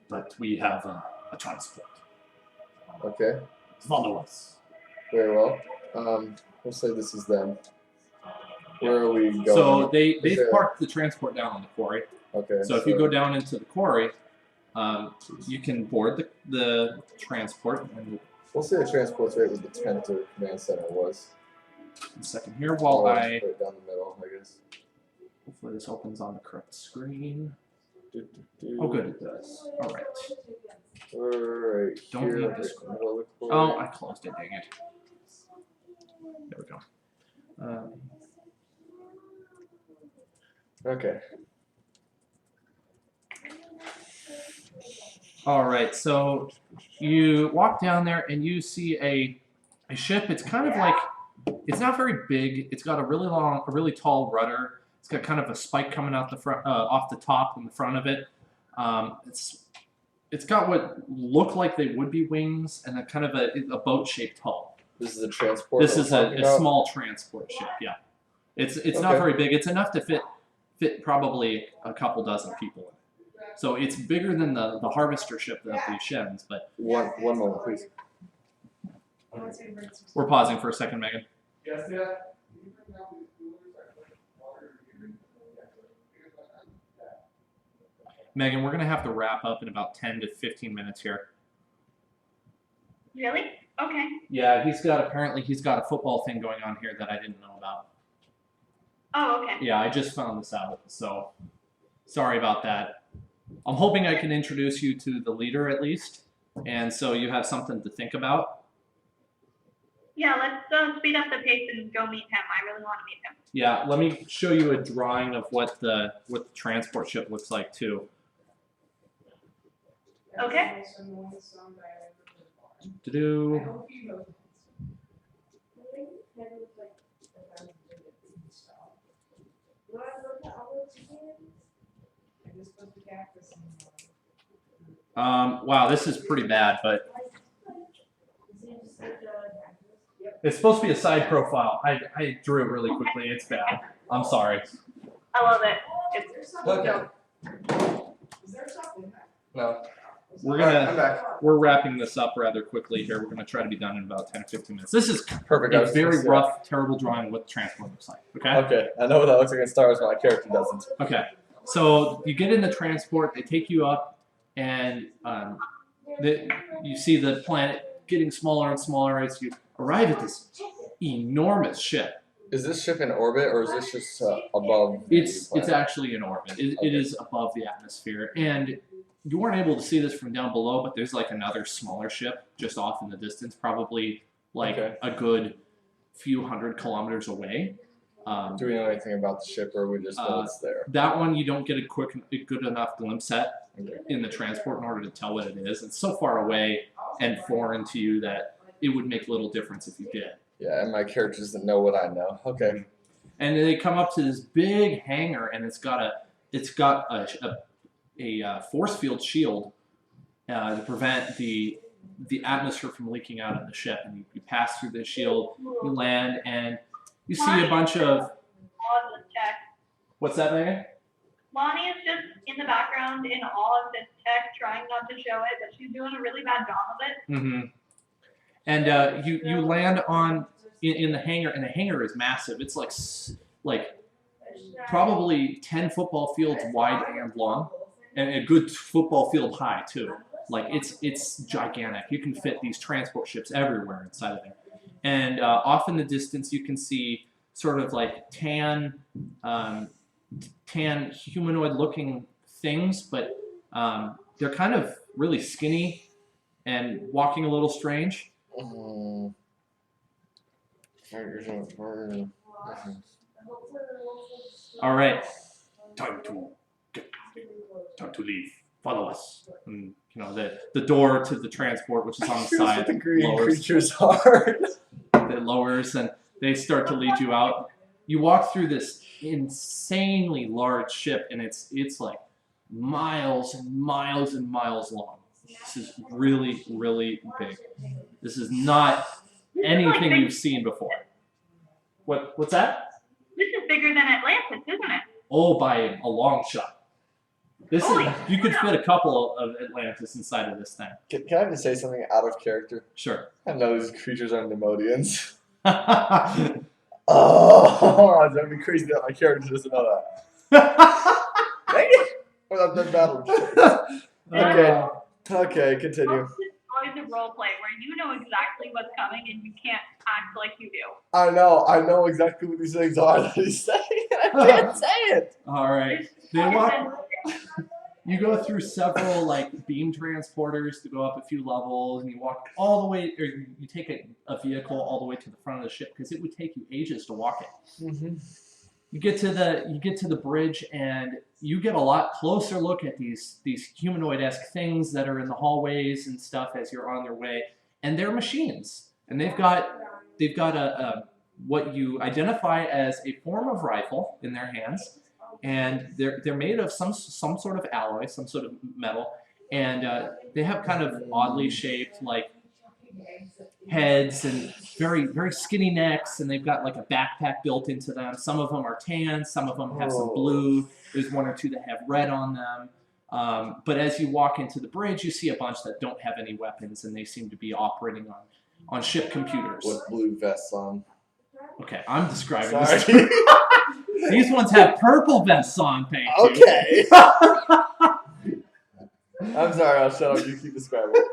but we have a transport. Okay, Follow us. very well. We'll say this is them. Where are we going? So they've there- parked the transport down on the quarry. Okay. So if you go down into the quarry, you can board the transport. And We'll say the transport's right where the tent or command center was. a second here while Or I right down the middle, I guess. hopefully this opens on the correct screen. Do. Oh, good, it does. All right. We're right Don't here, need right this in the middle of the Oh, quarry. I closed it. Dang it. There we go. Okay. All right, so you walk down there and you see a ship. It's kind of like, it's not very big. It's got a really tall rudder. It's got kind of a spike coming out the front, off the top in the front of it. It's got what look like they would be wings and a kind of a boat-shaped hull. This is a transport. This that is we're a talking about? small transport ship. Yeah, it's not Okay. very big. It's enough to fit probably a couple dozen people in it. So it's bigger than the harvester ship of the Shens, but One moment, please. we're pausing for a second, Megan. Megan, we're gonna have to wrap up in about 10 to 15 minutes here. Really? Okay. Yeah, he's got a football thing going on here that I didn't know about. Oh, okay. Yeah, I just found this out, so sorry about that. I'm hoping I can introduce you to the leader at least, and so you have something to think about. Yeah, let's speed up the pace and go meet him. I really want to meet him. Yeah, let me show you a drawing of what the transport ship looks like too. Okay. To-do. Wow, this is pretty bad, but it's supposed to be a side profile. I drew it really quickly. It's bad. I'm sorry. I love it. It's Okay. No. We're Alright, I'm gonna back. we're wrapping this up rather quickly here. We're gonna try to be done in about 10 or 15 minutes. This is Perfect. I a was very just- rough, terrible drawing of what the transport looks like. Okay. Okay, I know what that looks like in Star Wars, but my character doesn't. Okay. So you get in the transport. They take you up, and you see the planet getting smaller and smaller as you arrive at this enormous ship. Is this ship in orbit or is this just above? It's the planet? actually in orbit. It Okay. is above the atmosphere, and you weren't able to see this from down below, but there's like another smaller ship just off in the distance, probably like Okay. a good few hundred kilometers away. Do we know anything about the ship, or we just know it's there? That one you don't get a good enough glimpse at Okay. in the transport in order to tell what it is. It's so far away and foreign to you that it would make little difference if you did. Yeah, and my character doesn't know what I know. Okay. And they come up to this big hangar, and it's got a force field shield to prevent the atmosphere from leaking out of the ship. And you pass through the shield, you land, and you see a bunch of all of this tech. what's that, Megan? Lonnie is just in the background in all of this tech, trying not to show it, but she's doing a really bad job of it. Mm-hmm. And you land in the hangar, and the hangar is massive. It's like probably 10 football fields wide and long, and a good football field high too. Like it's gigantic. You can fit these transport ships everywhere inside of it. And off in the distance, you can see sort of like tan humanoid-looking things, but they're kind of really skinny and walking a little strange. All right, Time to leave. Follow us. and, the door to the transport, which is on the side, the green lowers. creatures are. It lowers, and they start to lead you out. You walk through this insanely large ship, and it's like miles and miles and miles long. This is really, really big. This is not anything you've seen before. What's that? This is bigger than Atlantis, isn't it? Oh, by a long shot. You could fit a couple of Atlantis inside of this thing. Can I just say something out of character? Sure. I know these creatures are Nemodians. Oh, that'd be crazy that my character doesn't know that. Dang it! Without the battle. Okay, continue. Always a role play where you know exactly what's coming and you can't act like you do. I know exactly what these things are that he's saying. I can't say it. All right. You go through several like beam transporters to go up a few levels, and you walk all the way, or you take a vehicle all the way to the front of the ship because it would take you ages to walk it. Mm-hmm. You get to the bridge, and you get a lot closer look at these humanoid-esque things that are in the hallways and stuff as you're on their way, and they're machines, and they've got a what you identify as a form of rifle in their hands. And they're made of some sort of alloy, some sort of metal, and they have kind of oddly shaped like heads and very, very skinny necks, and they've got like a backpack built into them. Some of them are tan, some of them have some blue. There's one or two that have red on them. But as you walk into the bridge, you see a bunch that don't have any weapons, and they seem to be operating on ship computers. With blue vests on. Okay, I'm describing Sorry. this. These ones have purple vests on, thank you. Okay. I'm sorry, I'll shut up. You keep describing.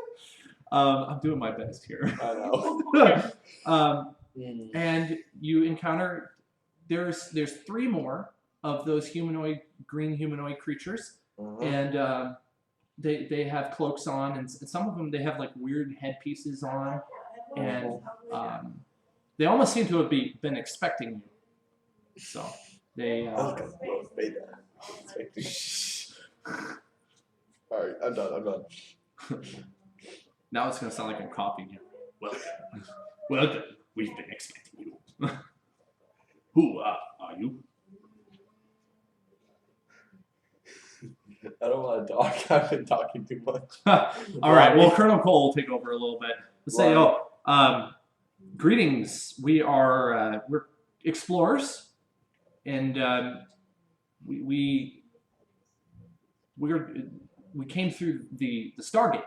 I'm doing my best here. I know. And you encounter there's 3 more of those green humanoid creatures, and they have cloaks on, and some of them they have like weird headpieces on, and they almost seem to have been expecting you. So they. Alright, I'm done. Now it's gonna sound like I'm copying you. Well done. We've been expecting you. Who are you? I don't want to talk. I've been talking too much. All right. Well, Colonel Cole will take over a little bit. Let's say, greetings. We're explorers, and we came through the Stargate.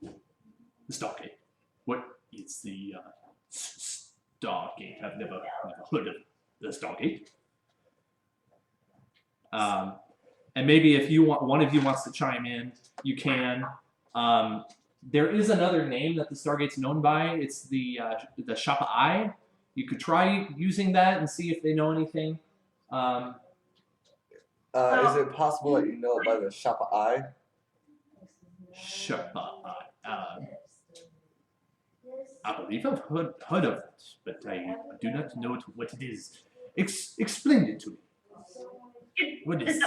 The Stargate. What is the Stargate? I've never heard of the Stargate. And maybe if one of you wants to chime in, you can. There is another name that the Stargate's known by. It's the Shapa-I. You could try using that and see if they know anything. Is it possible that you know it by the Shapa-I? Shapa-I. I believe I've heard of it, but I do not know what it is. Explain it to me. What is?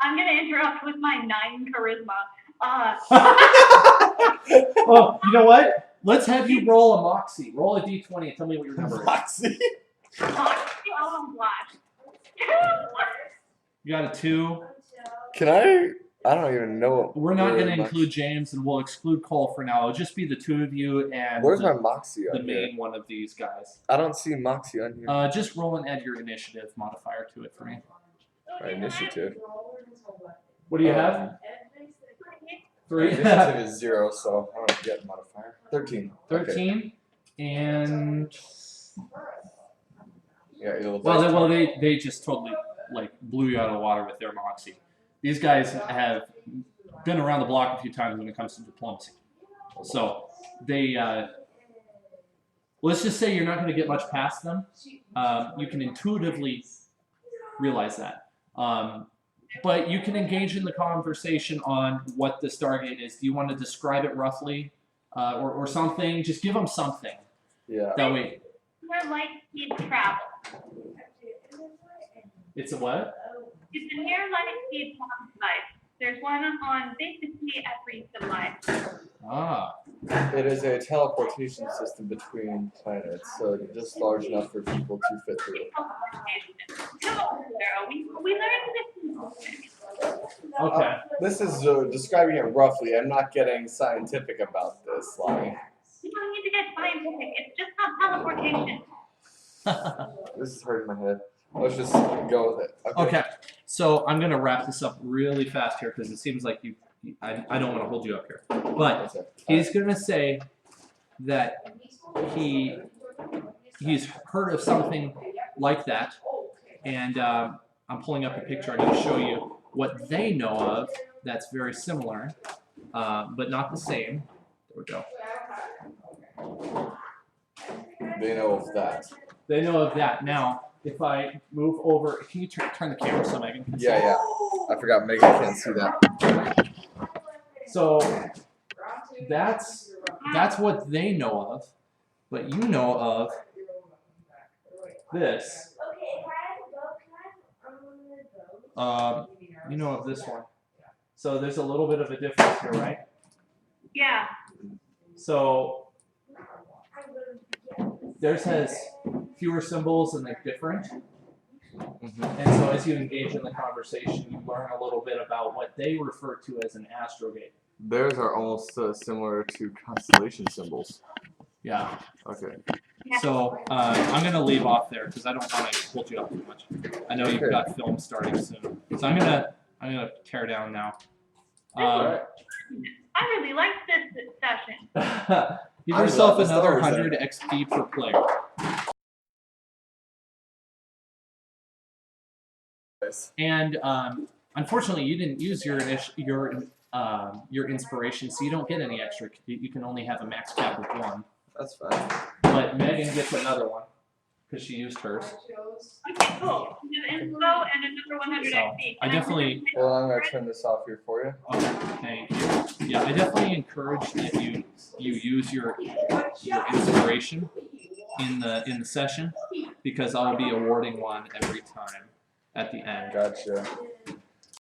I'm gonna interrupt with my 9 charisma. Oh, you know what? Let's have you roll a Moxie. Roll a D20 and tell me what your number is. Moxie? Oh, gosh. You got a 2. Can I? I don't even know. We're not going to include James, and we'll exclude Cole for now. It'll just be the 2 of you and Where's my Moxie the on main here? one of these guys. I don't see Moxie on here. Just roll and add your initiative modifier to it for me. My initiative. What do you have? My 3. initiative is 0, so I don't get modifier. 13. 13. Okay. And Yeah, it'll they just totally like blew you out of the water with their Moxie. These guys have been around the block a few times when it comes to diplomacy. So they, let's just say you're not going to get much past them. You can intuitively realize that. But you can engage in the conversation on what the Stargate is. Do you want to describe it roughly or something? Just give them something. Yeah. That way. More light speed travel. It's a what? It's a near light speed travel device. There's one on basically every civilization. Ah. It is a teleportation system between planets, so just large enough for people to fit through. We learned this. Okay. This is describing it roughly. I'm not getting scientific about this, Lonnie. You don't need to get scientific. It's just not teleportation. This is hurting my head. Let's just go with it. Okay. So I'm going to wrap this up really fast here because it seems like I don't want to hold you up here. But he's going to say that he's heard of something like that. And I'm pulling up a picture. I'm going to show you what they know of that's very similar, but not the same. There we go. They know of that. They know of that. Now, if I move over, can you turn the camera so Megan can see? Yeah, yeah. I forgot Megan can't see that. So that's what they know of, but you know of this. You know of this one. So there's a little bit of a difference here, right? Yeah. So theirs has fewer symbols and they're different. Mm-hmm. And so as you engage in the conversation, you learn a little bit about what they refer to as an astrogate. Theirs are almost similar to constellation symbols. Yeah. Okay. So I'm going to leave off there because I don't want to hold you up too much. I know you've got film starting soon. So I'm gonna tear down now. I really liked this session. Give I yourself love the another Star Wars 100 XP per player. And unfortunately, you didn't use your inspiration, so you don't get any extra. You can only have a max cap of 1. That's fine. But Megan gets another one because she used hers. Okay, cool. Info and another 100 So, XP. I definitely. Well, I'm gonna turn this off here for you. Okay, thank you. Yeah, I definitely encourage that you use your inspiration in the session because I'll be awarding one every time at the end. Gotcha.